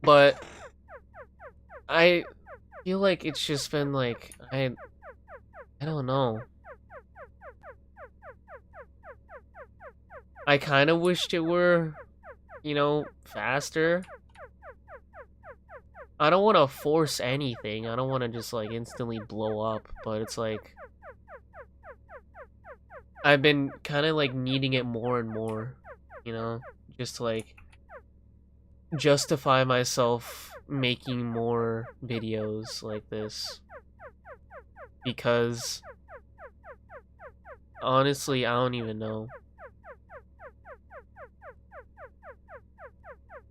[SPEAKER 2] But I feel like it's just been like I don't know. I kind of wished it were, you know, faster. I don't want to force anything. I don't want to just like instantly blow up, but it's like I've been kind of like needing it more and more, you know, just to like justify myself making more videos like this. Because honestly, I don't even know.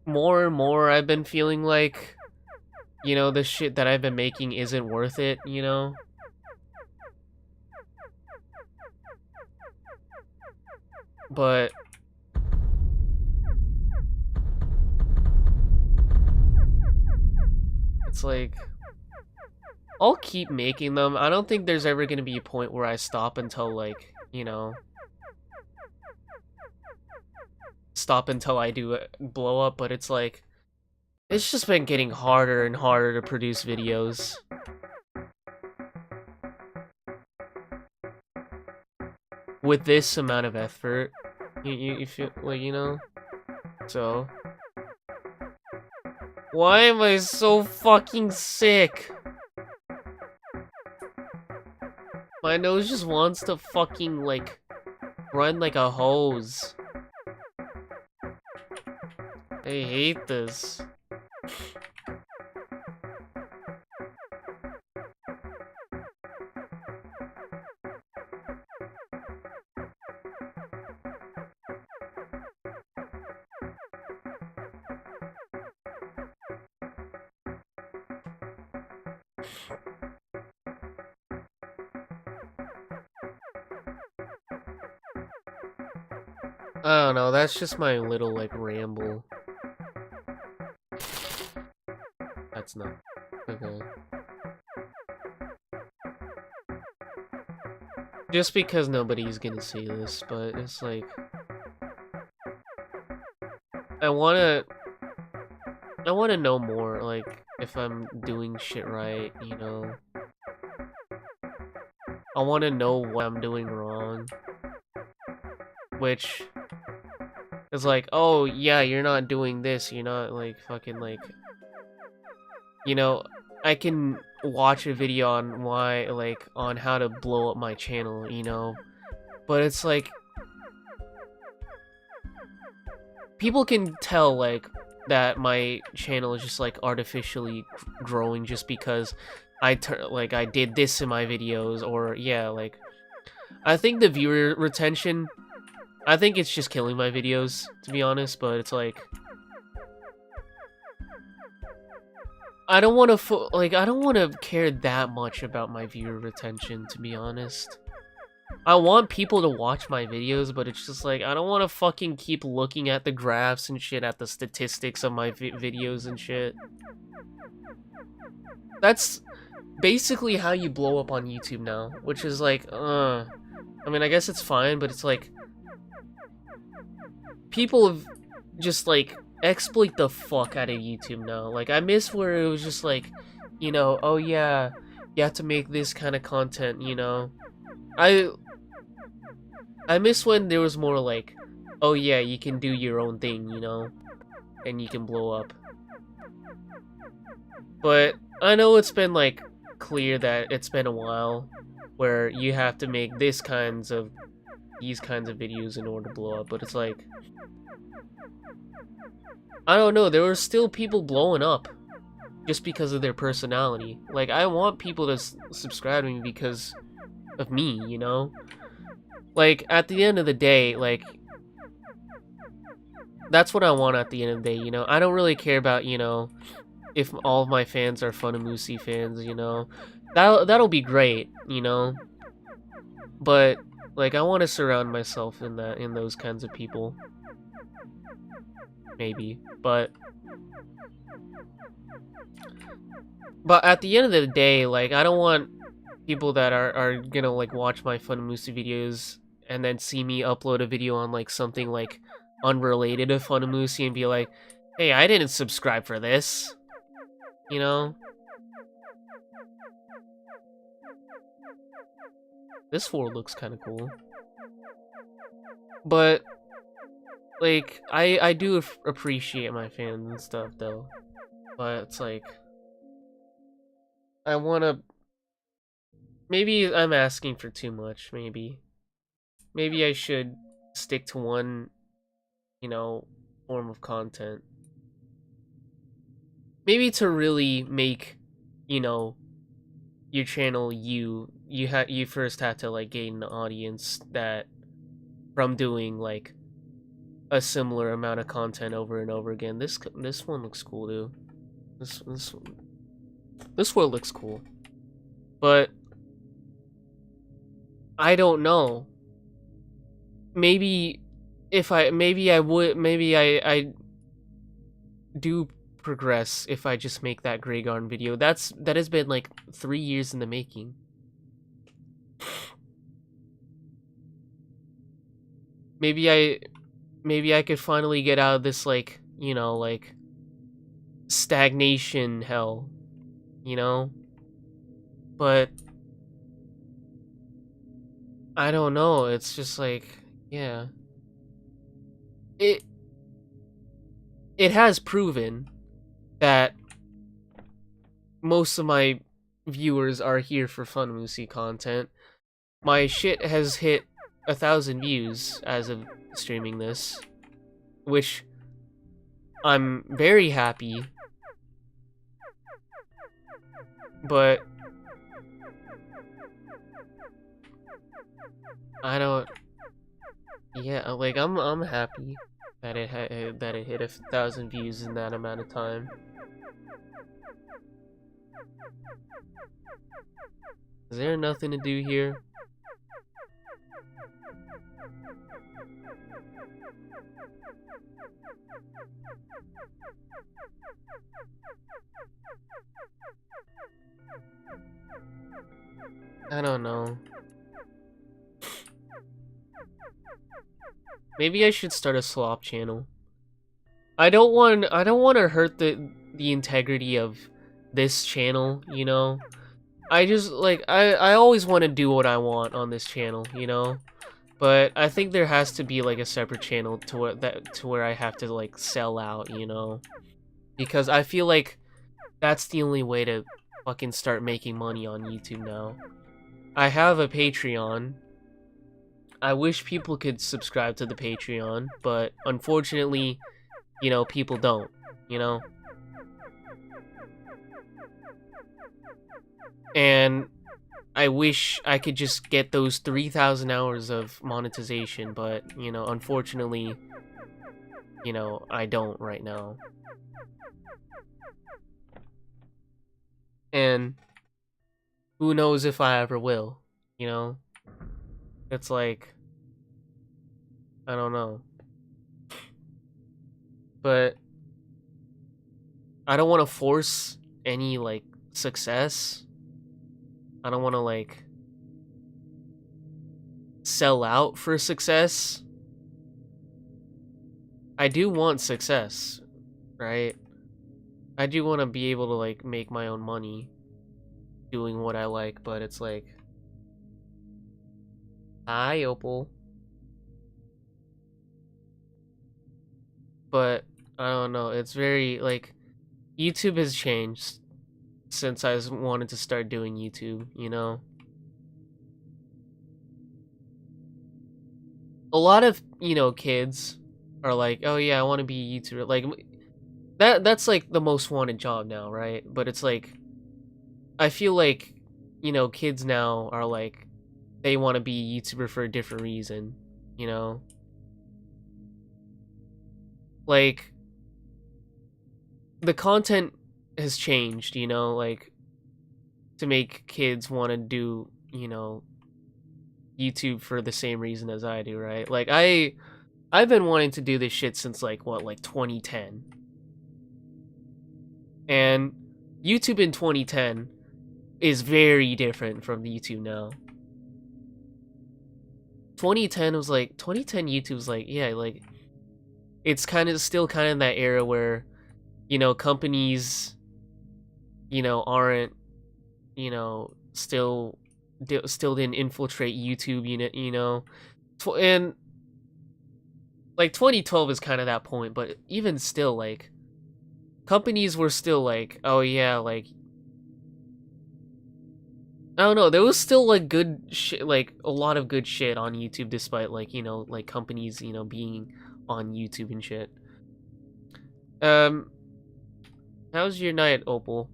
[SPEAKER 2] More and more, I've been feeling like, you know, the shit that I've been making isn't worth it, you know? But it's like I'll keep making them. I don't think there's ever gonna be a point where I stop until like, you know, I do a blow up, but it's like it's just been getting harder and harder to produce videos. With this amount of effort, you feel like, you know? So why am I so fucking sick? My nose just wants to fucking like run like a hose. I hate this. I don't know, that's just my little like ramble. That's not okay. Just because nobody's gonna see this, but it's like I wanna know more, like if I'm doing shit right, you know. I wanna know what I'm doing wrong. Which is like, oh yeah, you're not doing this, you're not like fucking like, you know, I can watch a video on on how to blow up my channel, you know, but it's like people can tell like that my channel is just like artificially growing just because I did this in my videos, or yeah, like I think the viewer retention, I think it's just killing my videos, to be honest, but it's like I don't want to care that much about my viewer retention, to be honest. I want people to watch my videos, but it's just like I don't want to fucking keep looking at the graphs and shit, at the statistics of my videos and shit. That's basically how you blow up on YouTube now, which is like, I mean, I guess it's fine, but it's like people have just like exploit the fuck out of YouTube now. Like I miss where it was just like, you know, oh yeah, you have to make this kind of content, you know. I miss when there was more like, oh yeah, you can do your own thing, you know, and you can blow up. But I know it's been like clear that it's been a while where you have to make these kinds of videos in order to blow up, but it's like, I don't know, there were still people blowing up just because of their personality. Like, I want people to subscribe to me because of me, you know? Like, at the end of the day, like, that's what I want at the end of the day, you know? I don't really care about, you know, if all of my fans are Funimoosi fans, you know? That'll be great, you know? But, like, I want to surround myself in those kinds of people. Maybe, but at the end of the day, like, I don't want people that are gonna like watch my Funimoosi videos and then see me upload a video on like something like unrelated to Funimoosi and be like, hey, I didn't subscribe for this, you know? This floor looks kind of cool, but like, I do appreciate my fans and stuff though, but it's like, I wanna, maybe I'm asking for too much, maybe I should stick to one, you know, form of content. Maybe to really make, you know, your channel, you first have to like gain an audience that from doing like a similar amount of content over and over again. This one looks cool too. This one looks cool, but I don't know. Maybe I do progress if I just make that Grey Garden video. That has been like 3 years in the making. Maybe I could finally get out of this, like, you know, like stagnation hell, you know? But I don't know, it's just like, yeah. It has proven that most of my viewers are here for Funimoosi content. My shit has hit 1,000 views as of streaming this, which I'm very happy, but I don't, yeah, like, I'm happy that it hit 1,000 views in that amount of time. Is there nothing to do here? I don't know. Maybe I should start a slop channel. I don't want to hurt the integrity of this channel, you know? I just, like, I always want to do what I want on this channel, you know? But I think there has to be, like, a separate channel to where I have to, like, sell out, you know? Because I feel like that's the only way to fucking start making money on YouTube now. I have a Patreon. I wish people could subscribe to the Patreon, but unfortunately, you know, people don't, you know? And I wish I could just get those 3,000 hours of monetization, but, you know, unfortunately, you know, I don't right now. And who knows if I ever will, you know? It's like, I don't know. But I don't want to force any, like, success. I don't want to, like, sell out for success. I do want success, right? I do want to be able to, like, make my own money doing what I like, but it's like, hi, Opal. But I don't know, it's very, like, YouTube has changed. since I wanted to start doing YouTube, you know? A lot of, you know, kids are like, "Oh yeah, I want to be a YouTuber." Like that's like the most wanted job now, right? But it's like I feel like, you know, kids now are like they want to be a YouTuber for a different reason, you know? Like the content has changed, you know, like to make kids want to do, you know, YouTube for the same reason as I do, right? Like I've been wanting to do this shit since like what, like 2010. And YouTube in 2010 is very different from the YouTube now. 2010 YouTube was like, yeah, like it's kind of still kind of in that era where, you know, companies, you know, aren't, you know, still didn't infiltrate YouTube, you know, and like 2012 is kind of that point, but even still, like companies were still like, oh yeah, like I don't know, there was still like good shit, like a lot of good shit on YouTube, despite like, you know, like companies, you know, being on YouTube and shit. How's your night, Opal?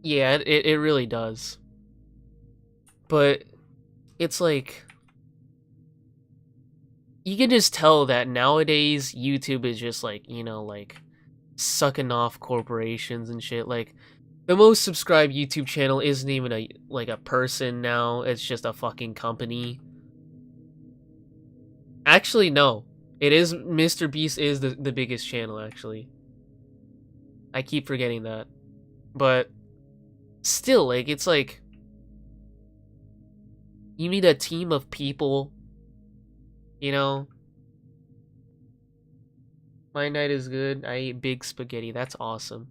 [SPEAKER 2] Yeah, it really does. But it's like you can just tell that nowadays YouTube is just like, you know, like sucking off corporations and shit. Like the most subscribed YouTube channel isn't even a person now, it's just a fucking company. Actually, no. It is Mr. Beast is the biggest channel, actually. I keep forgetting that. But still, like, it's like you need a team of people, you know? My night is good. I ate big spaghetti. That's awesome.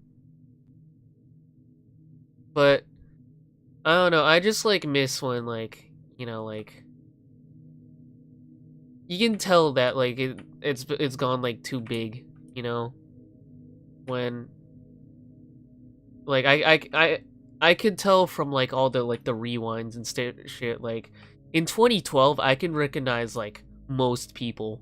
[SPEAKER 2] But I don't know. I just like miss when, like, you know, like you can tell that like it's gone like too big, you know? When like I could tell from like all the like the rewinds and shit, like in 2012 I can recognize like most people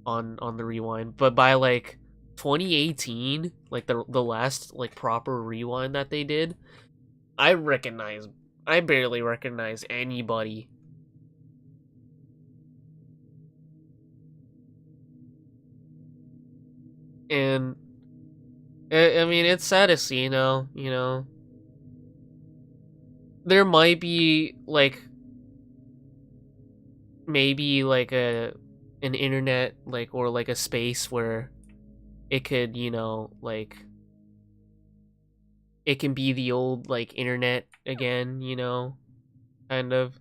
[SPEAKER 2] on the rewind, but by like 2018, like the last like proper rewind that they did, I barely recognize anybody. And I mean, it's sad to see, you know. There might be like maybe like an internet like or like a space where it could, you know, like it can be the old like internet again, you know, kind of.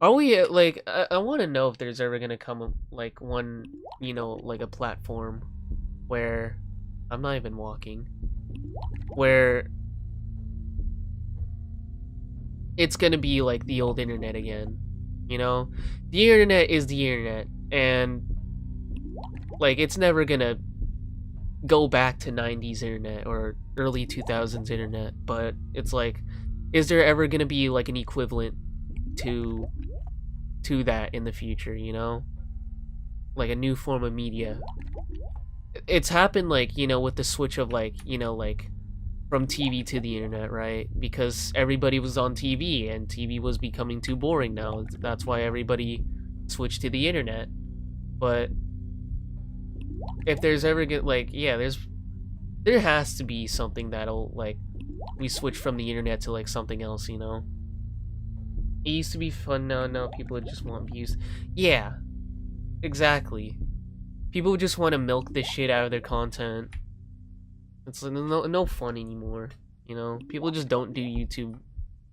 [SPEAKER 2] Are we like I want to know if there's ever gonna come like one, you know, like a platform where I'm not even walking, where it's gonna be like the old internet again, you know? The internet is the internet, and like it's never gonna go back to 90s internet or early 2000s internet, but it's like, is there ever gonna be like an equivalent to that in the future, you know? Like a new form of media. It's happened like, you know, with the switch of like, you know, like from TV to the internet, right? Because everybody was on TV and TV was becoming too boring now. That's why everybody switched to the internet. But if there's ever like, yeah, there has to be something that'll like we switch from the internet to like something else, you know? It used to be fun, now people just want views. Yeah, exactly. People just want to milk the shit out of their content. It's like no fun anymore, you know? People just don't do YouTube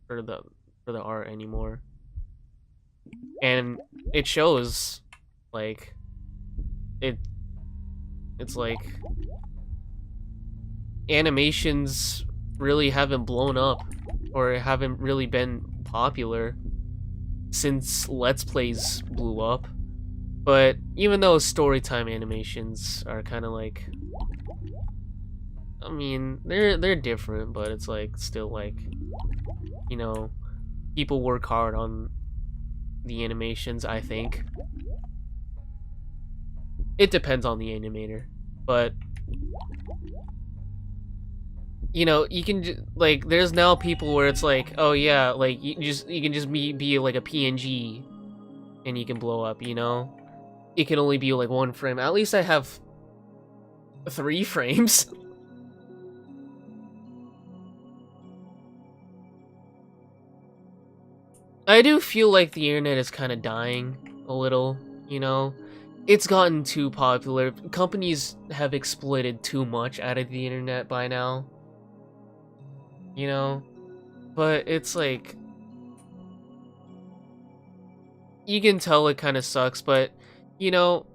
[SPEAKER 2] for the art anymore. And it shows, like, it's like animations really haven't blown up or haven't really been popular since Let's Plays blew up. But even though storytime animations are kind of like I mean, they're different, but it's like still like, you know, people work hard on the animations, I think. It depends on the animator, but you know, you can like there's now people where it's like, oh yeah, like you can just be like a PNG and you can blow up, you know? It can only be like 1 frame. At least I have 3 frames. I do feel like the internet is kind of dying a little, you know? It's gotten too popular. Companies have exploited too much out of the internet by now. You know? But it's like you can tell it kind of sucks, but you know,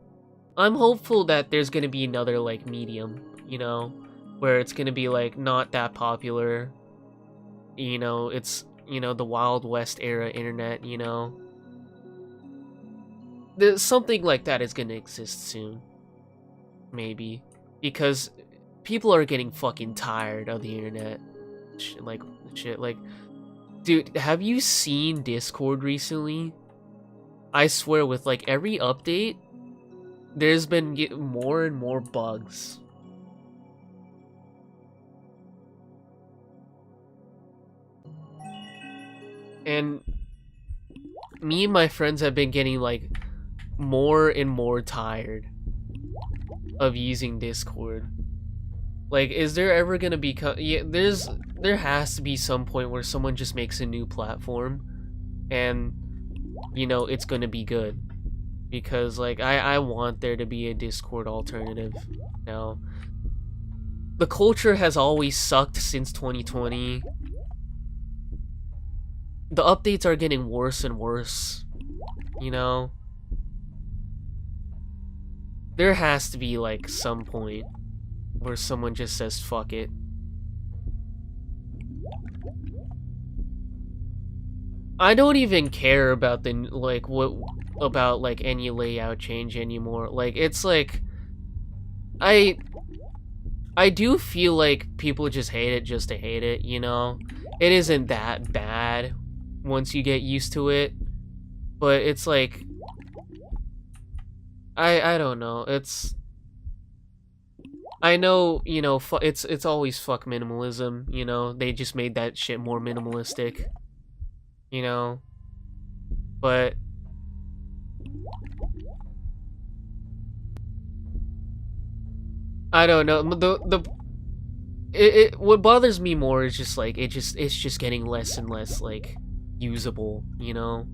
[SPEAKER 2] I'm hopeful that there's going to be another like medium, you know, where it's going to be like not that popular. You know, it's, you know, the Wild West era internet, you know. There's something like that is going to exist soon. Maybe because people are getting fucking tired of the internet. Shit like dude, have you seen Discord recently? I swear with like every update there's been more and more bugs. And me and my friends have been getting like more and more tired of using Discord. Like, is there ever gonna be yeah, there has to be some point where someone just makes a new platform and you know it's gonna be good. Because like I want there to be a Discord alternative now. The culture has always sucked since 2020. The updates are getting worse and worse, you know? There has to be like some point where someone just says fuck it. I don't even care about the like what about like any layout change anymore. Like it's like I do feel like people just hate it just to hate it, you know? It isn't that bad once you get used to it. But it's like I don't know. It's I know, you know, it's always fuck minimalism, you know? They just made that shit more minimalistic, you know? But I don't know. What bothers me more is just like it's just getting less and less like usable, you know?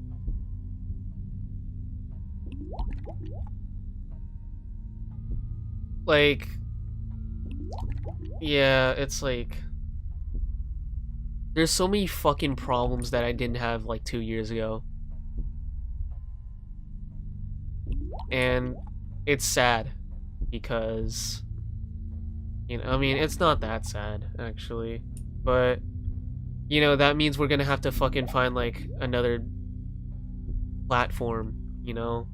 [SPEAKER 2] Like yeah, it's like there's so many fucking problems that I didn't have like 2 years ago. And it's sad because you know, I mean, it's not that sad actually, but you know, that means we're going to have to fucking find like another platform, you know?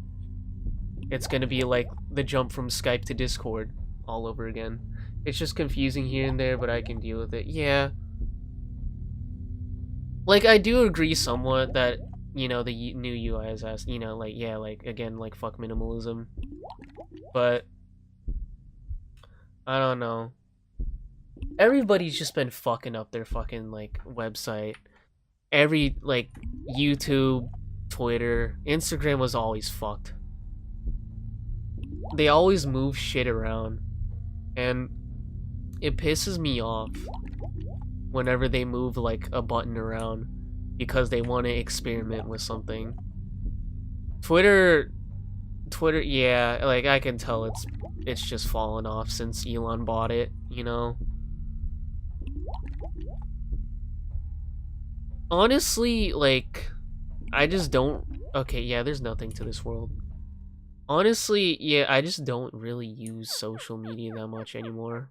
[SPEAKER 2] It's going to be like the jump from Skype to Discord all over again. It's just confusing here and there, but I can deal with it. Yeah. Like, I do agree somewhat that, you know, the new UI is asked, you know, like, yeah, like, again, like, fuck minimalism. But, I don't know. Everybody's just been fucking up their fucking, like, website. Every, like, YouTube, Twitter, Instagram was always fucked. They always move shit around. And it pisses me off whenever they move like a button around because they want to experiment with something. Twitter, yeah, like I can tell it's just fallen off since Elon bought it, you know? Honestly, like, I just don't... Okay, yeah, there's nothing to this world. Honestly, yeah, I just don't really use social media that much anymore.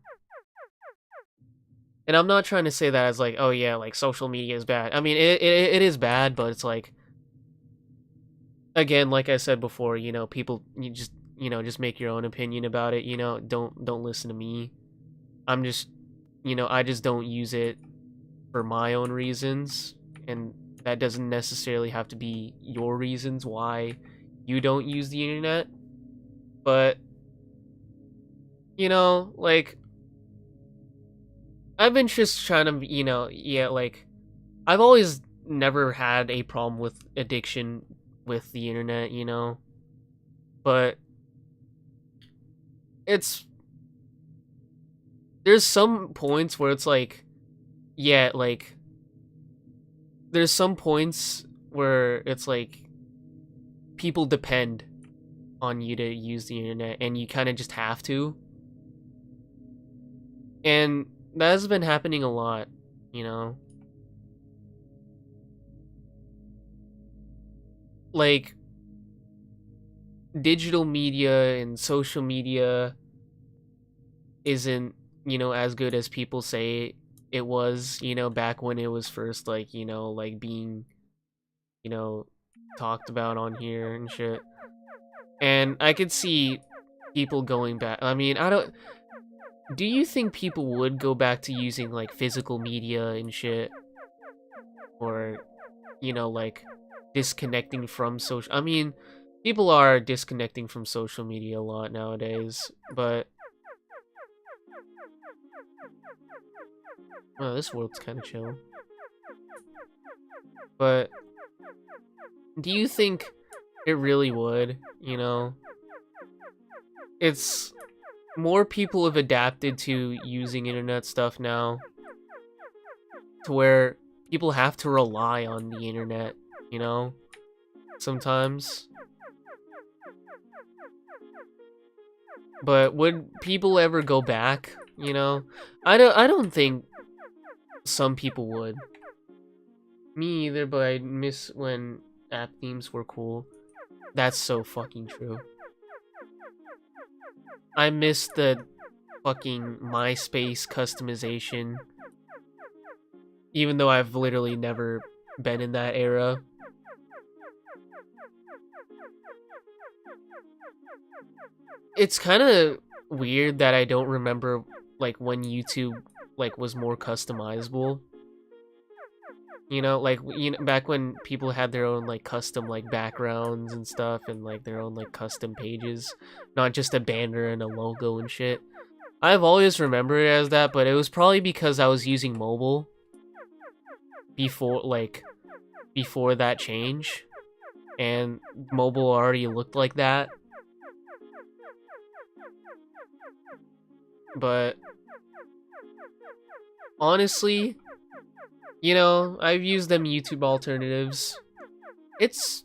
[SPEAKER 2] And I'm not trying to say that as like, oh yeah, like social media is bad. I mean, it is bad, but it's like, again, like I said before, you know, people, you just make your own opinion about it. You know, don't listen to me. I'm just you know, I just don't use it for my own reasons, and that doesn't necessarily have to be your reasons why you don't use the internet. But, you know, like, I've been just trying to, you know, yeah, like, I've always never had a problem with addiction with the internet, you know, but it's, there's some points where it's like, yeah, like, there's some points where it's like, people depend on you to use the internet, and you kind of just have to. And that has been happening a lot, you know? Like, digital media and social media isn't, you know, as good as people say it was, you know, back when it was first, like, you know, like being, you know, talked about on here and shit. And I could see people going back. I mean, I don't. Do you think people would go back to using, like, physical media and shit? Or, you know, like, disconnecting from social. I mean, people are disconnecting from social media a lot nowadays, but. Well, this world's kind of chill. But. Do you think it really would, you know? It's more people have adapted to using internet stuff now to where people have to rely on the internet, you know? Sometimes. But would people ever go back, you know? I don't think some people would. Me either, but I miss when app themes were cool. That's so fucking true. I miss the fucking MySpace customization. Even though I've literally never been in that era. It's kind of weird that I don't remember, like, when YouTube, like, was more customizable. You know, like, you know, back when people had their own, like, custom, like, backgrounds and stuff, and, like, their own, like, custom pages, not just a banner and a logo and shit. I've always remembered it as that, but it was probably because I was using mobile before that change, and mobile already looked like that. But honestly, you know, I've used them YouTube alternatives. It's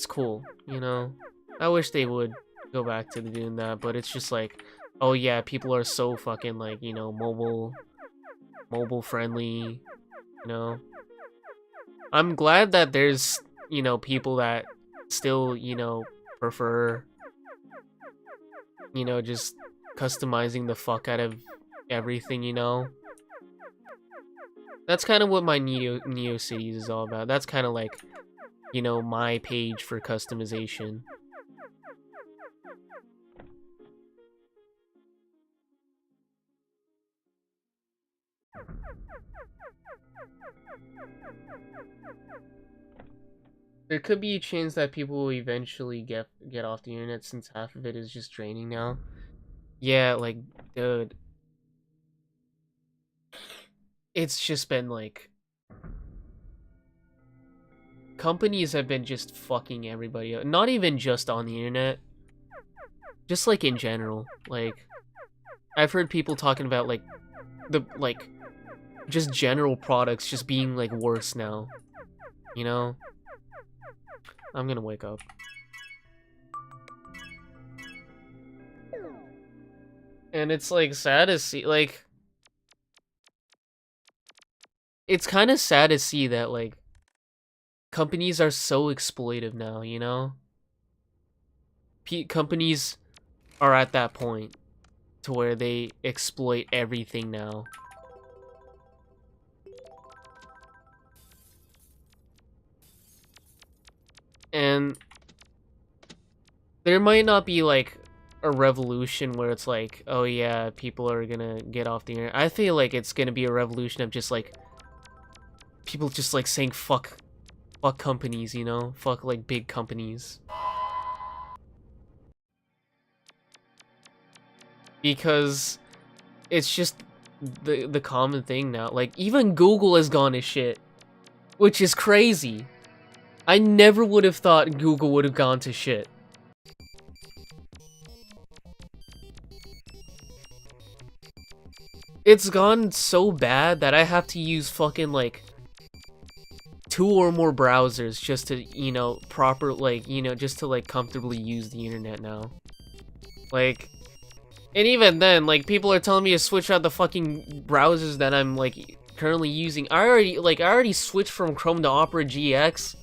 [SPEAKER 2] cool, you know. I wish they would go back to doing that, but it's just like, oh yeah, people are so fucking, like, you know, mobile friendly, you know. I'm glad that there's, you know, people that still, you know, prefer, you know, just customizing the fuck out of everything, you know. That's kind of what my NeoCities is all about. That's kind of like, you know, my page for customization. There could be a chance that people will eventually get off the internet since half of it is just draining now. Yeah, like, dude. It's just been like, companies have been just fucking everybody up. Not even just on the internet. Just like in general. Like, I've heard people talking about like just general products just being like worse now. You know? I'm gonna wake up. And it's like sad to see, like, it's kind of sad to see that, like, companies are so exploitive now, you know? Companies are at that point to where they exploit everything now. And there might not be, like, a revolution where it's like, oh yeah, people are gonna get off the internet. I feel like it's gonna be a revolution of just like people just like saying fuck companies, you know? Fuck like big companies. Because it's just the common thing now. Like even Google has gone to shit, which is crazy. I never would have thought Google would have gone to shit. It's gone so bad that I have to use fucking like 2 or more browsers just to, you know, just to like comfortably use the internet now. Like, and even then, like people are telling me to switch out the fucking browsers that I'm like currently using. I already switched from Chrome to Opera GX.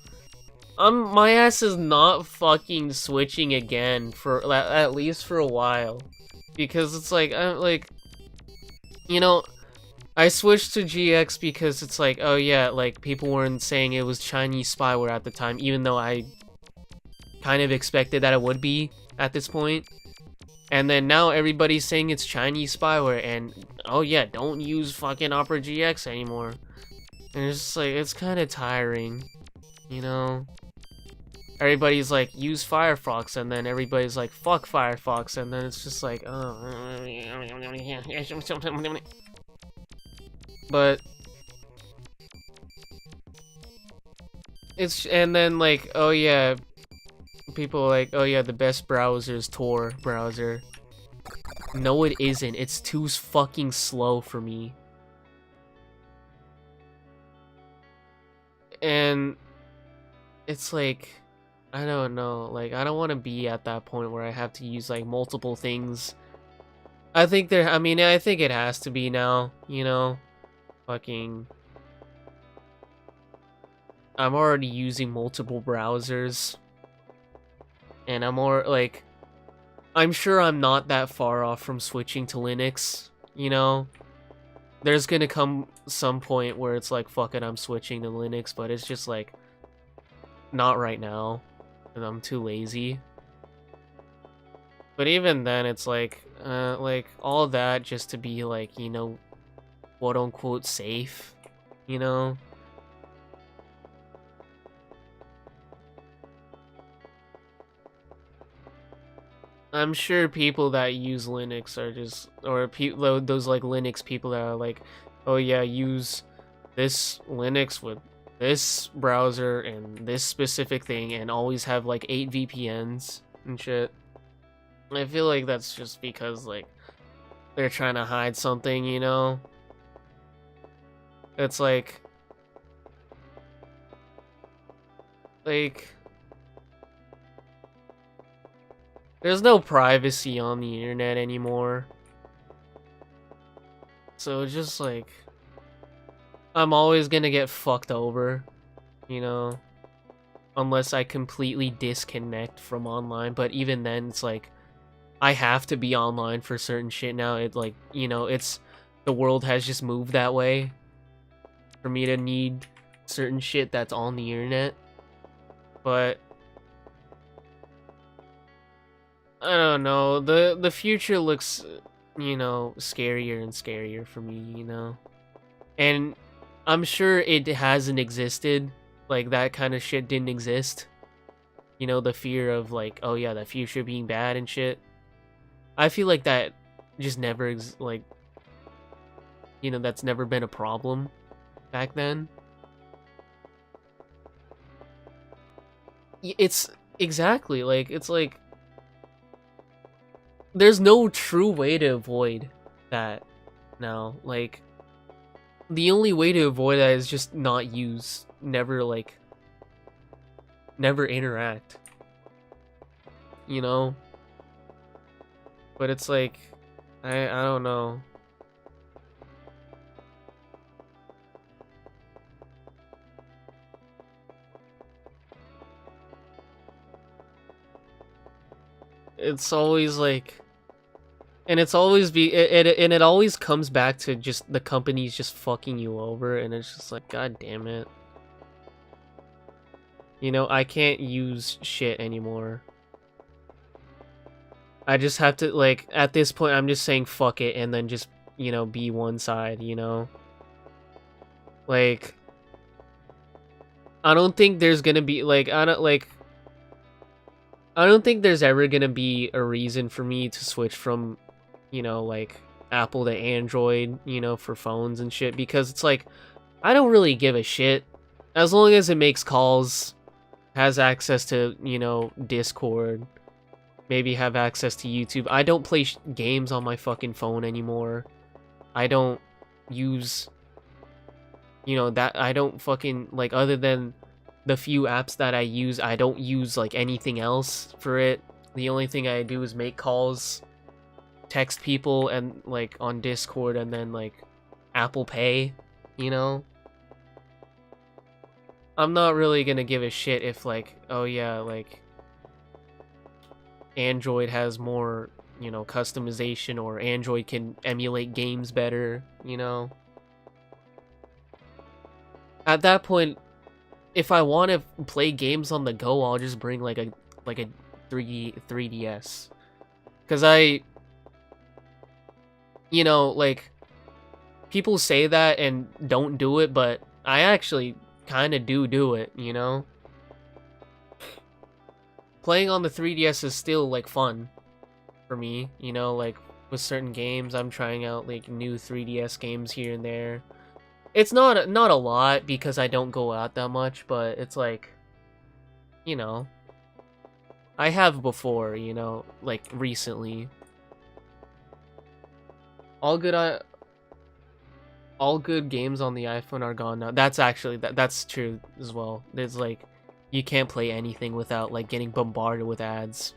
[SPEAKER 2] My ass is not fucking switching again for at least for a while, because it's like you know, I switched to GX because it's like, oh yeah, like people weren't saying it was Chinese spyware at the time, even though I kind of expected that it would be at this point. And then now everybody's saying it's Chinese spyware, and oh yeah, don't use fucking Opera GX anymore. And it's just like, it's kind of tiring, you know? Everybody's like, use Firefox, and then everybody's like, fuck Firefox, and then it's just like, oh. But it's, and then like, oh yeah, people are like, oh yeah, the best browser is Tor browser. No, it isn't. It's too fucking slow for me. And it's like, I don't know, like I don't want to be at that point where I have to use like multiple things. I think it has to be now, you know? Fucking, I'm already using multiple browsers, and I'm sure I'm not that far off from switching to Linux, you know? There's gonna come some point where it's like, fuck it, I'm switching to Linux, but it's just like, not right now, and I'm too lazy. But even then, it's like all that just to be like, you know, quote unquote safe, you know? I'm sure people that use Linux are just, or those like Linux people that are like, oh yeah, use this Linux with this browser and this specific thing, and always have like 8 VPNs and shit. I feel like that's just because like they're trying to hide something, you know? It's like there's no privacy on the internet anymore. So it's just like, I'm always gonna get fucked over, you know? Unless I completely disconnect from online. But even then, it's like, I have to be online for certain shit now. It like, you know, it's, the world has just moved that way for me to need certain shit that's on the internet. But I don't know, the future looks, you know, scarier and scarier for me, you know? And I'm sure it hasn't existed, like that kind of shit didn't exist. You know, the fear of like, oh yeah, the future being bad and shit. I feel like that just never, like, you know, that's never been a problem back then. It's exactly, like, it's like, there's no true way to avoid that now. Like, the only way to avoid that is just not use, never interact, you know? But it's like, I don't know. It's always like, and it's always it always comes back to just the companies just fucking you over, and it's just like, god damn it. You know, I can't use shit anymore. I just have to, like, at this point, I'm just saying fuck it and then just, you know, be one side, you know? Like, I don't think there's gonna be, like, I don't think there's ever gonna be a reason for me to switch from, you know, like, Apple to Android, you know, for phones and shit, because it's like, I don't really give a shit. As long as it makes calls, has access to, you know, Discord, maybe have access to YouTube. I don't play games on my fucking phone anymore. I don't use, you know, that I don't fucking, like, other than the few apps that I use, I don't use, like, anything else for it. The only thing I do is make calls, text people, and, like, on Discord, and then, like, Apple Pay, you know? I'm not really gonna give a shit if, like, oh yeah, like, Android has more, you know, customization, or Android can emulate games better, you know? At that point, if I want to play games on the go, I'll just bring like a 3DS. Cuz you know, like, people say that and don't do it, but I actually kind of do it, you know? Playing on the 3DS is still, like, fun for me, you know, like, with certain games, I'm trying out, like, new 3DS games here and there. It's not a lot, because I don't go out that much, but it's like, you know, I have before, you know, like, recently. All good games on the iPhone are gone now. That's actually, that's true as well. There's, like, you can't play anything without, like, getting bombarded with ads.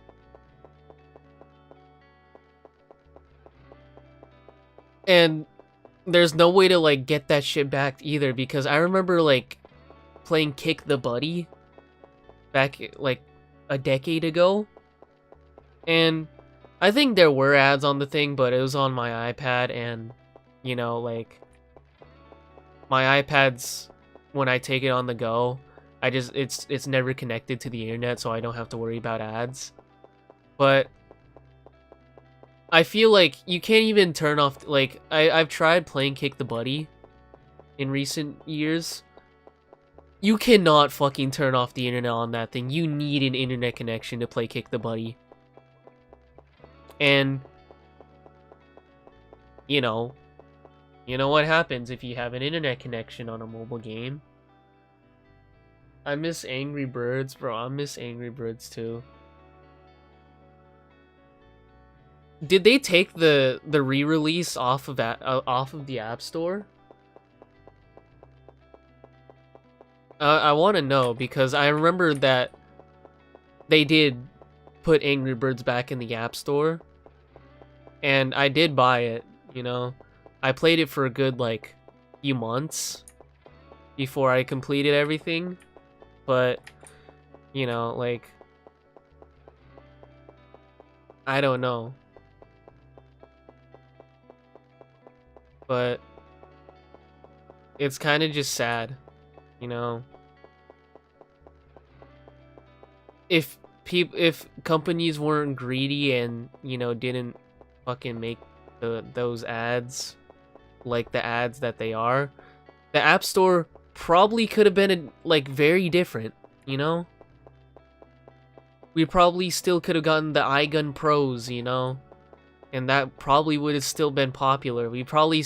[SPEAKER 2] And there's no way to, like, get that shit back either, because I remember, like, playing Kick the Buddy back, like, a decade ago, and I think there were ads on the thing, but it was on my iPad, and, you know, like, my iPad's, when I take it on the go, it's never connected to the internet, so I don't have to worry about ads. But I feel like you can't even turn off, like, I've tried playing Kick the Buddy in recent years. You cannot fucking turn off the internet on that thing. You need an internet connection to play Kick the Buddy. And, you know what happens if you have an internet connection on a mobile game. I miss Angry Birds, bro. I miss Angry Birds too. Did they take the re-release off of the App Store? I want to know, because I remember that they did put Angry Birds back in the App Store, and I did buy it, you know? I played it for a good, like, few months before I completed everything, but, you know, like, I don't know. But it's kind of just sad, you know? If companies weren't greedy and, you know, didn't fucking make those ads like the ads that they are, the App Store probably could have been, like, very different, you know? We probably still could have gotten the iGun Pros, you know? And that probably would have still been popular. We probably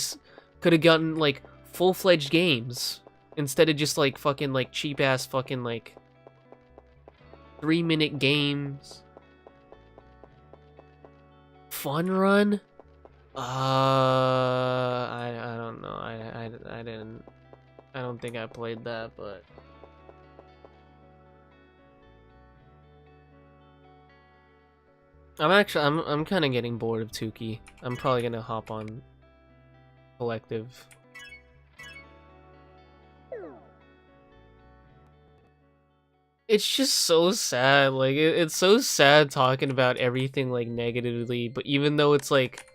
[SPEAKER 2] could have gotten, like, full-fledged games instead of just, like, fucking, like, cheap-ass fucking, like, 3-minute games. Fun Run? I don't know. I don't think I played that, but I'm kind of getting bored of Tuki. I'm probably gonna hop on Collective. It's just so sad. Like, it's so sad talking about everything, like, negatively, but even though it's like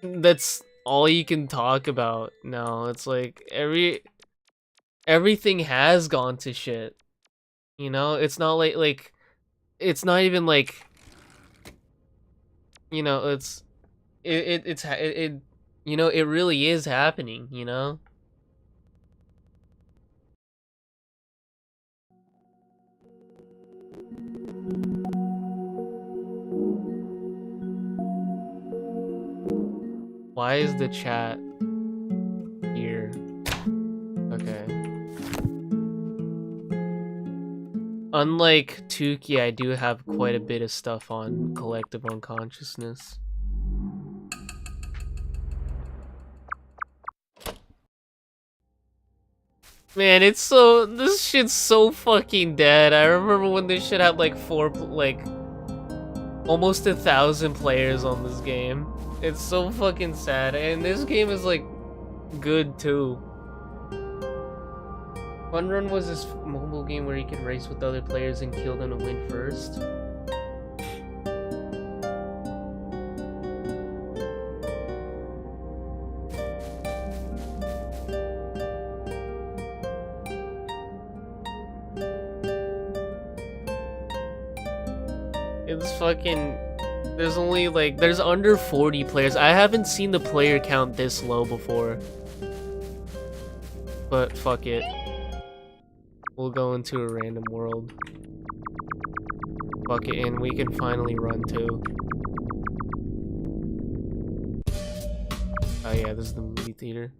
[SPEAKER 2] that's all you can talk about now, it's like everything has gone to shit. You know, it's not like it's not even like you know, it you know, it really is happening, you know? Why is the chat here? Okay. Unlike Tuki, I do have quite a bit of stuff on collective unconsciousness. Man, this shit's so fucking dead. I remember when this shit had like almost 1,000 players on this game. It's so fucking sad, and this game is like good too. Fun Run was this mobile game where you could race with other players and kill them to win first. It's fucking... There's under 40 players. I haven't seen the player count this low before. But fuck it. We'll go into a random world. Fuck it, and we can finally run too. Oh yeah, this is the movie theater.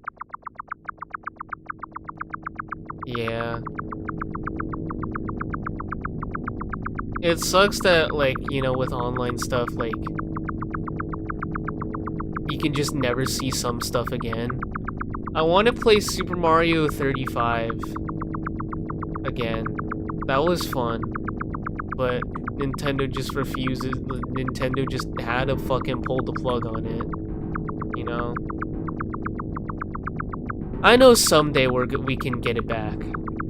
[SPEAKER 2] Yeah. It sucks that, like, you know, with online stuff, like, you can just never see some stuff again. I want to play Super Mario 35 again. That was fun. But Nintendo just refuses. Nintendo just had to fucking pull the plug on it. You know? I know someday we can get it back.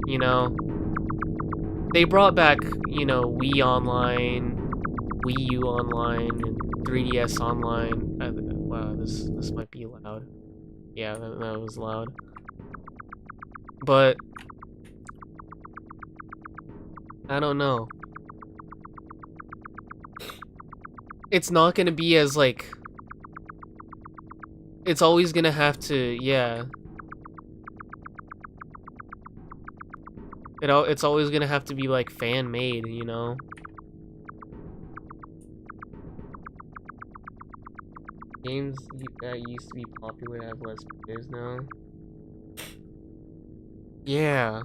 [SPEAKER 2] You know? They brought back, you know, Wii Online, Wii U Online, and 3DS Online. Wow, this might be loud. Yeah, that was loud. But I don't know. It's not gonna be as like. It's always gonna have to, yeah. It's always gonna have to be like fan made, you know. Games that used to be popular have less players now. Yeah.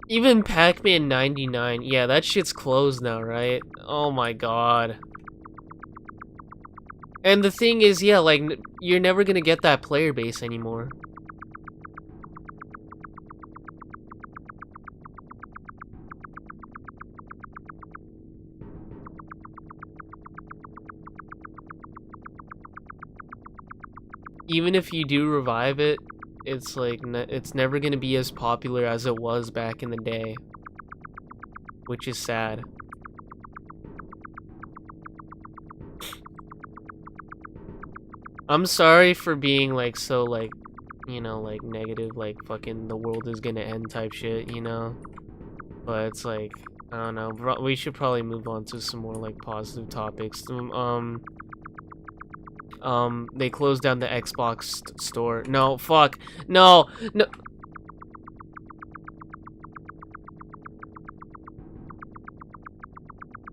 [SPEAKER 2] Even Pac-Man 99, yeah, that shit's closed now, right? Oh my god. And the thing is, yeah, like, you're never gonna get that player base anymore. Even if you do revive it, it's like, it's never gonna be as popular as it was back in the day. Which is sad. I'm sorry for being like so like, you know, like negative, like fucking the world is gonna end type shit, you know? But it's like, I don't know, we should probably move on to some more like positive topics. They closed down the Xbox store. No, fuck. No, no.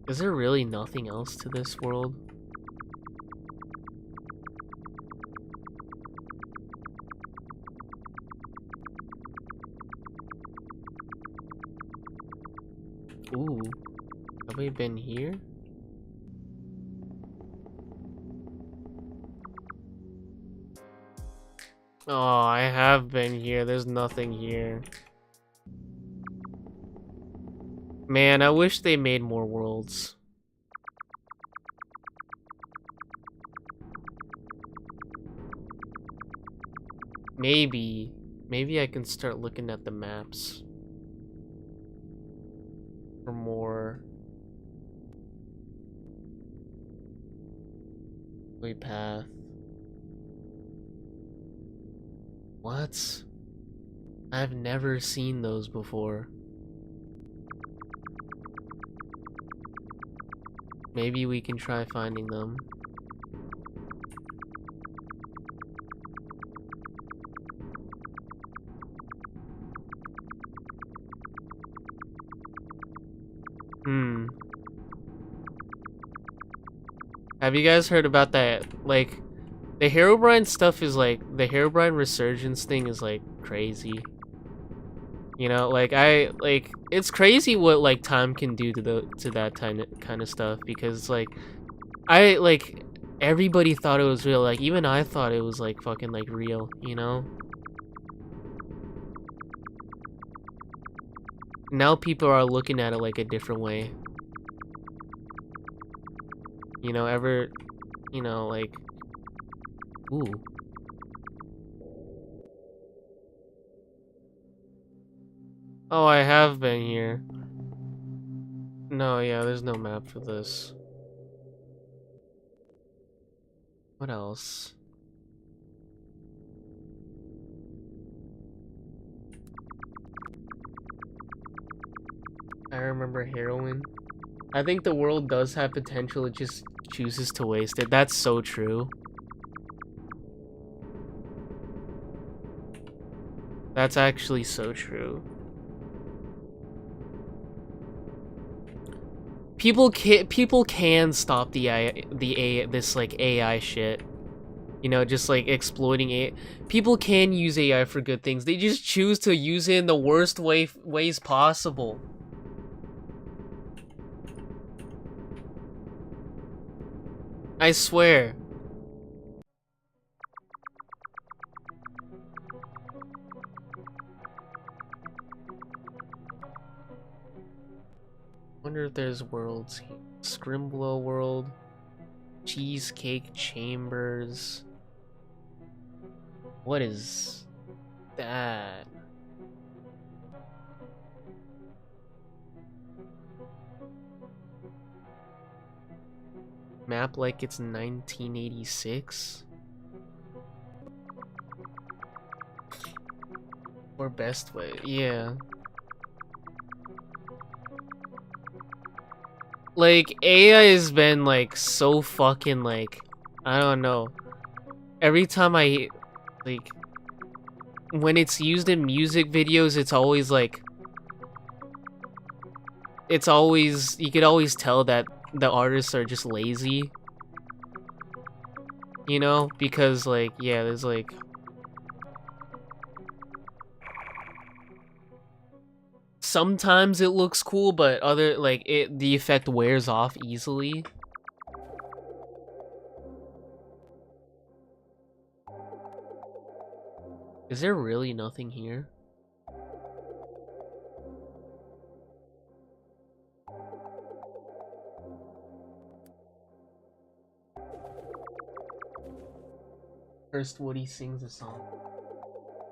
[SPEAKER 2] Is there really nothing else to this world? Ooh, have we been here? Oh, I have been here. There's nothing here. Man, I wish they made more worlds. Maybe I can start looking at the maps for more. Way path. What? I've never seen those before. Maybe we can try finding them. Have you guys heard about that? Like, the Herobrine stuff is like, the Herobrine resurgence thing is like crazy. You know, like it's crazy what like time can do to that kind of stuff, because like everybody thought it was real. Like even I thought it was like fucking like real, you know? Now people are looking at it like a different way. You know, like, ooh. Oh, I have been here. No, yeah, there's no map for this. What else? I remember heroin. I think the world does have potential, it just chooses to waste it. That's so true. That's actually so true. People can stop this like AI shit. You know, just like exploiting it. People can use AI for good things. They just choose to use it in the worst ways possible. I swear. Wonder if there's worlds here. Scrimblow world. Cheesecake chambers. What is that? Map like it's 1986? Or best way, yeah. Like, AI has been like so fucking like, I don't know. Every time like, when it's used in music videos, it's always like, you could always tell that the artists are just lazy. You know? Because like, yeah, there's like, sometimes it looks cool, but the effect wears off easily. Is there really nothing here? First Woody sings a song.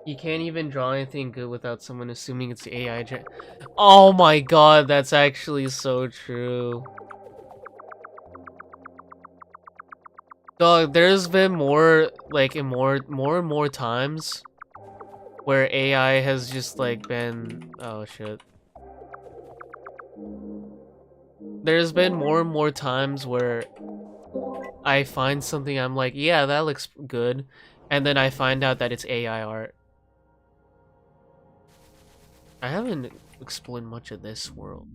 [SPEAKER 2] You can't even draw anything good without someone assuming it's the AI. Oh my god, that's actually so true. Dog, there's been more and more times where AI has just like been, oh shit. There's been more and more times where I find something, I'm like, yeah, that looks good, and then I find out that it's AI art. I haven't explored much of this world.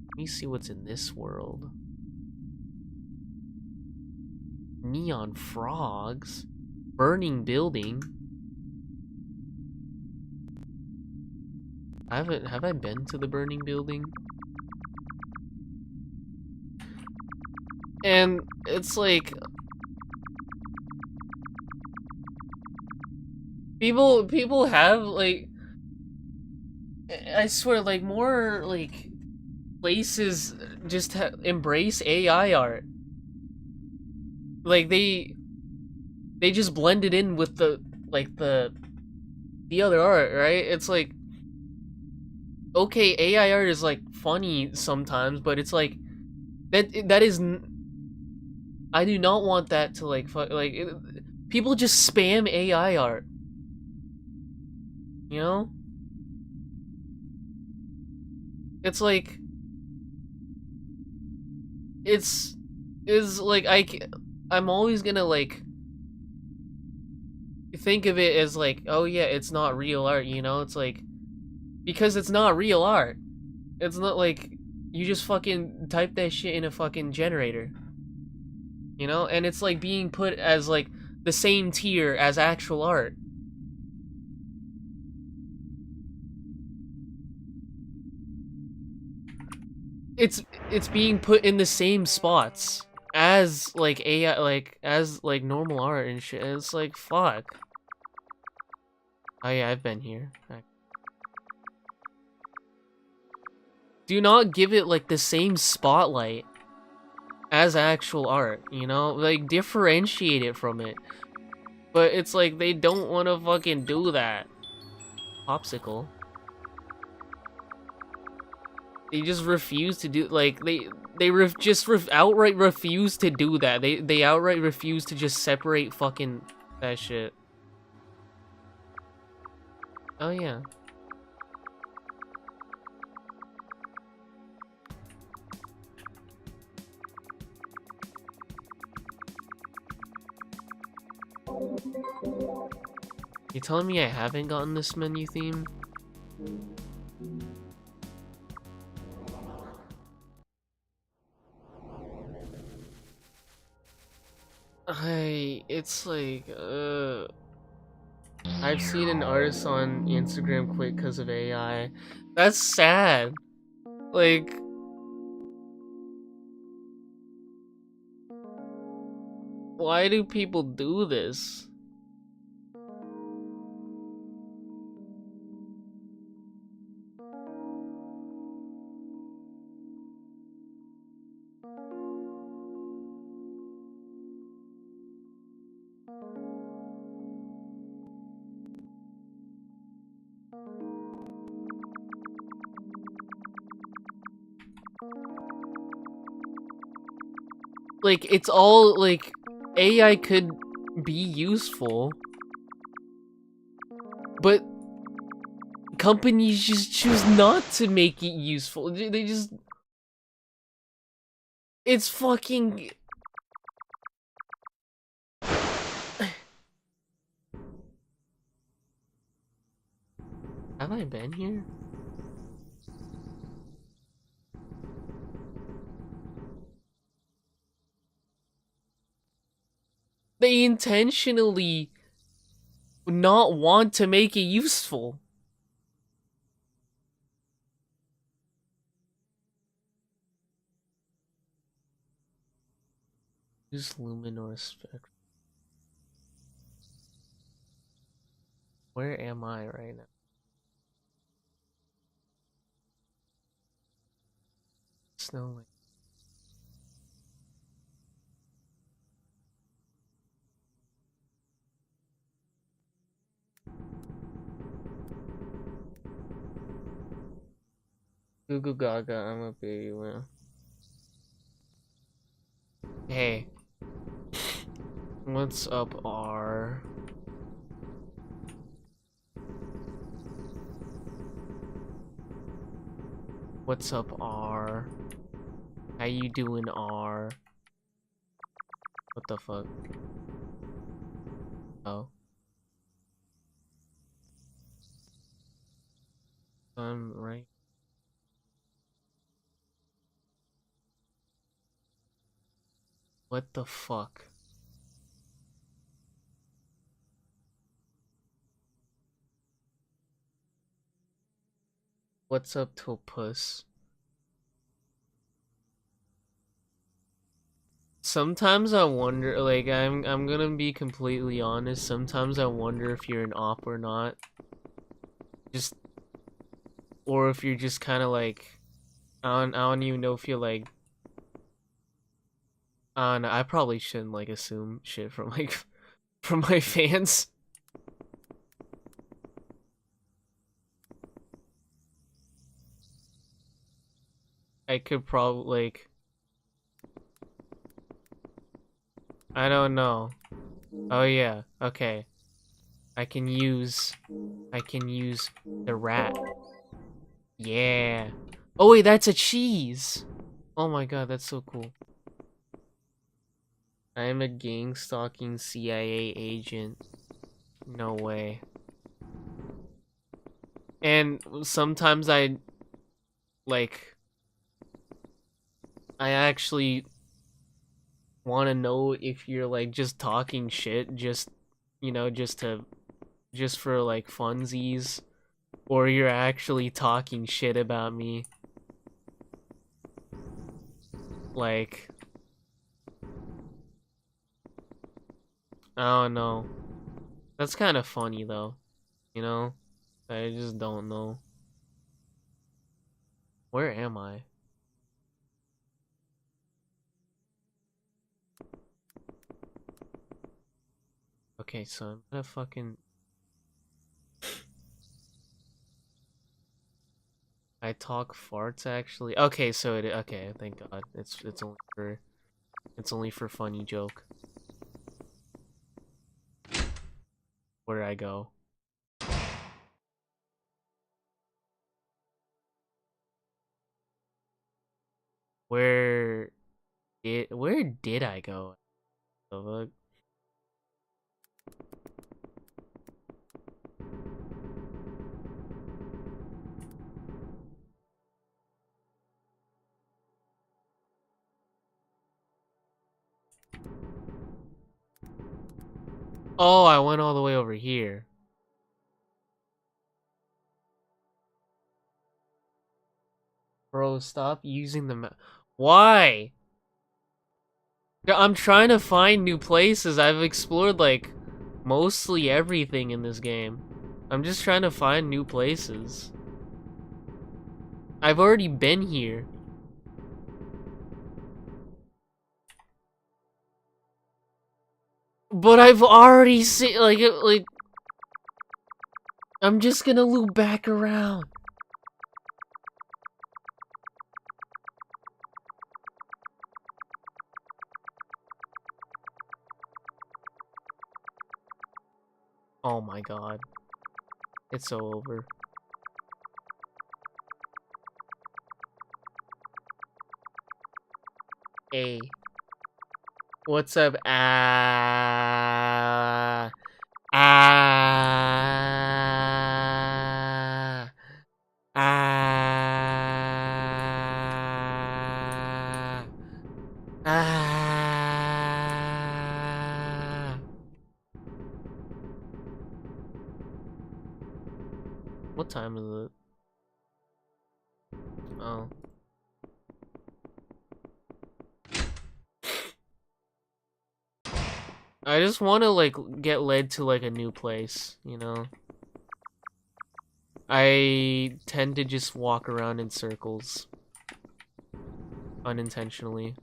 [SPEAKER 2] Let me see what's in this world. Neon frogs? Burning building? Have I been to the burning building? And it's like, people have like, I swear, like more like places just embrace AI art. Like they just blend it in with the other art, right? It's like, okay, AI art is like funny sometimes, but it's like that is. I do not want that to like people just spam AI art. You know? It's like it's like I'm always gonna like think of it as like, oh yeah, it's not real art, you know? It's like, because it's not real art. It's not like you just fucking type that shit in a fucking generator. You know? And it's like being put as like the same tier as actual art. It's being put in the same spots as like AI, like as like normal art and shit. And it's like, fuck. Oh yeah, I've been here. Do not give it like the same spotlight as actual art, you know? Like differentiate it from it. But it's like they don't want to fucking do that. Popsicle. They just refuse to do, like, outright refuse to do that. They outright refuse to just separate fucking that shit. Oh yeah. You telling me I haven't gotten this menu theme? It's like, I've seen an artist on Instagram quit because of AI. That's sad. Like, why do people do this? Like, it's all, like, AI could be useful, but companies just choose not to make it useful. They just... It's fucking... Have I been here? They intentionally not want to make it useful. Use Luminor Spectrum. Where am I right now? Snow. Google Gaga, I'm a baby whale. Hey. What's up, R? What's up, R? How you doing, R? What the fuck? Oh. I'm right. What the fuck? What's up, Topus? Sometimes I wonder, like, I'm gonna be completely honest, sometimes I wonder if you're an op or not. Just, or if you're just kind of like, I don't even know if you're like, I don't know, I probably shouldn't, like, assume shit from, like, from my fans. I could probably, like, I don't know. Oh yeah, okay. I can use the rat. Yeah. Oh wait, that's a cheese. Oh my god, that's so cool. I am a gang stalking CIA agent. No way. And sometimes I actually want to know if you're like just talking shit, just just for like funsies, or you're actually talking shit about me. Like, I don't know. That's kind of funny though, you know? I just don't know. Where am I? Okay, so I'm gonna fucking... I talk farts actually. Okay, so okay, thank God. It's only for funny joke. Where did I go? Where did I go? The fuck? Oh, I went all the way over here. Bro, stop using the map. Why? Yeah, I'm trying to find new places. I've explored like mostly everything in this game. I'm just trying to find new places. I've already been here. But I've already seen like I'm just gonna loop back around. Oh my god. It's so over. Hey. What's up? Ah. Ah. Ah. Ah. What time is it? Oh. I just want to like get led to like a new place, you know? I tend to just walk around in circles unintentionally.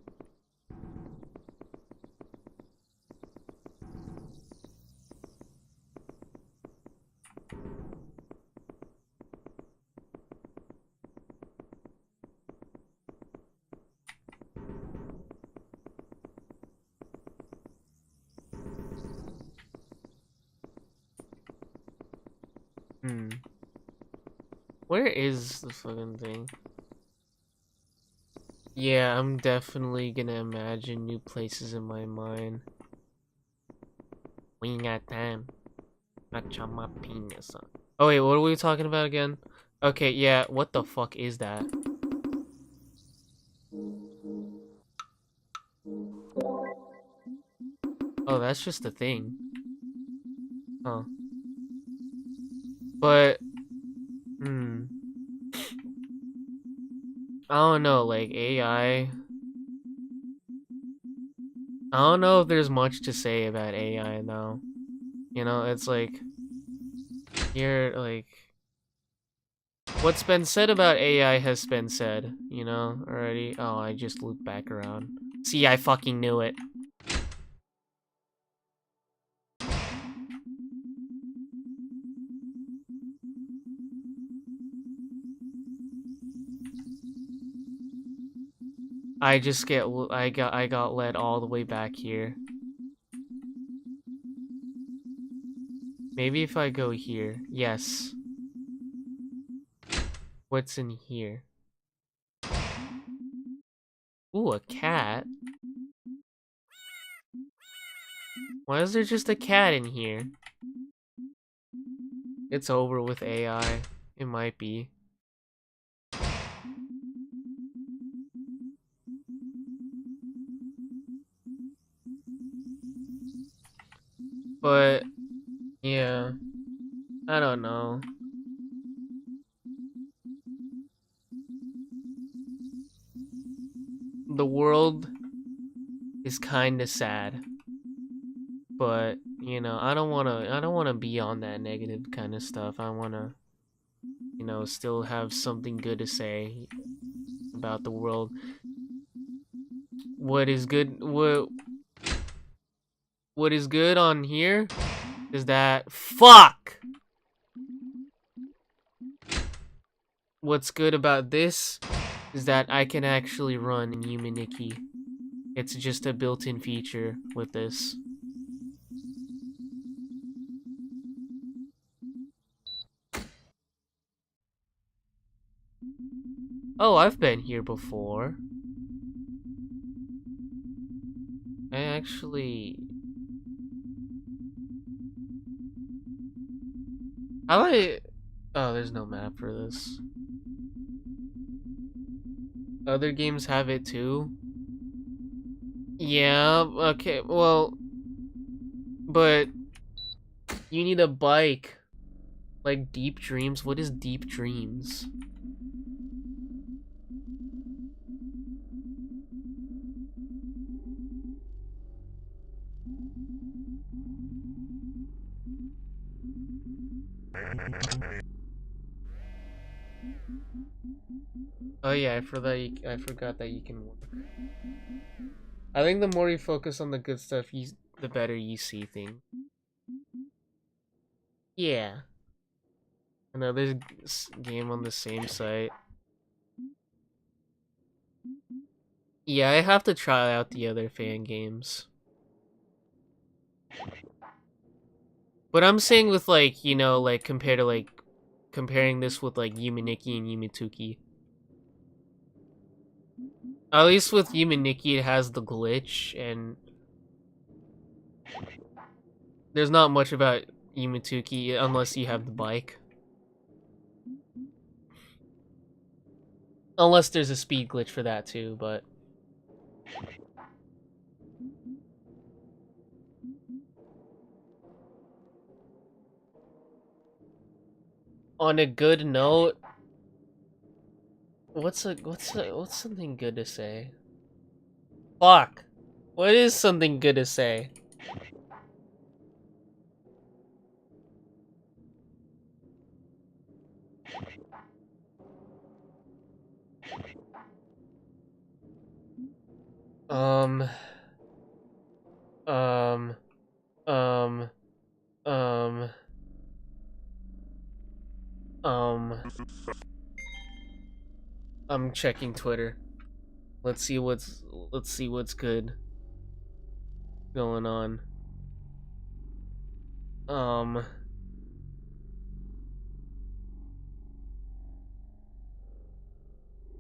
[SPEAKER 2] Hmm. Where is the fucking thing? Yeah, I'm definitely gonna imagine new places in my mind. We ain't got time. Not on my penis. Oh wait, what are we talking about again? Okay, yeah, what the fuck is that? Oh, that's just a thing. Huh. But, hmm. I don't know, like AI. I don't know if there's much to say about AI now. You know, it's like, you're like, what's been said about AI has been said, you know, already. Oh, I just looped back around. See, I fucking knew it. I got led all the way back here. Maybe if I go here. Yes. What's in here? Ooh, a cat. Why is there just a cat in here? It's over with AI. It might be. But, yeah. I don't know. The world is kinda sad. But, you know, I don't wanna be on that negative kind of stuff. I wanna, you know, still have something good to say about the world. What is good what is good on here is that fuck. What's good about this is that I can actually run Yuminiki. It's just a built-in feature with this. Oh, I've been here before. I actually... How do I... Oh, there's no map for this. Other games have it too? Yeah, okay, well... But... You need a bike. Like Deep Dreams? What is Deep Dreams? Oh yeah, I forgot that you can work. I think the more you focus on the good stuff, the better you see things. Yeah. Another game on the same site. Yeah, I have to try out the other fan games. But I'm saying with like, you know, like comparing this with like Yuminiki and Yumituki. At least with Yuminiki it has the glitch and there's not much about Yumituki unless you have the bike. Unless there's a speed glitch for that too, but on a good note, what's something good to say? Fuck. What is something good to say? Um um um um um I'm checking Twitter. Let's see what's good going on.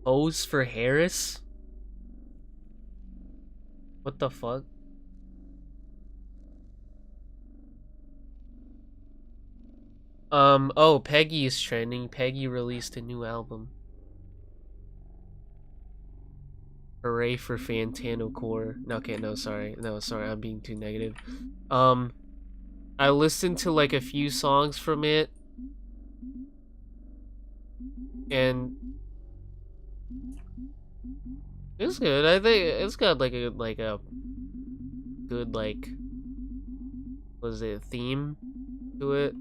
[SPEAKER 2] Pose for Harris? What the fuck? Oh, Peggy is trending. Peggy released a new album. Hooray for Fantano Core. Okay, no, sorry. No, sorry, I'm being too negative. I listened to like a few songs from it. And it's good. I think it's got like a good like was it theme to it.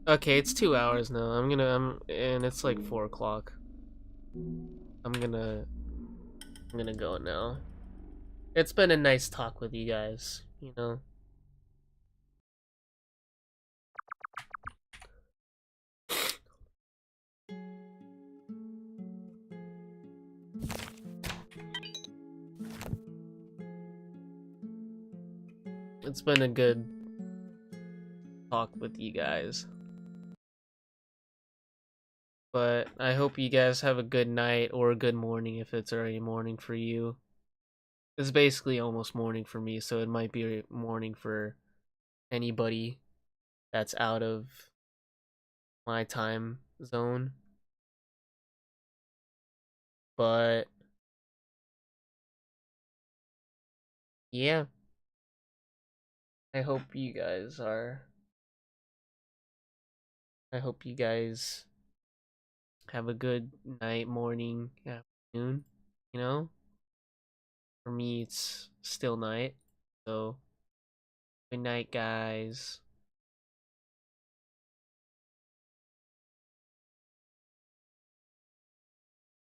[SPEAKER 2] Okay, it's 2 hours now. And it's like 4 o'clock. I'm gonna go now. It's been a nice talk with you guys, you know. it's been a good talk with you guys. But I hope you guys have a good night or a good morning if it's already morning for you. It's basically almost morning for me, so it might be morning for anybody that's out of my time zone. But yeah, I hope you guys are. I hope you guys have a good night, morning, afternoon. You know, for me, it's still night. So, good night, guys.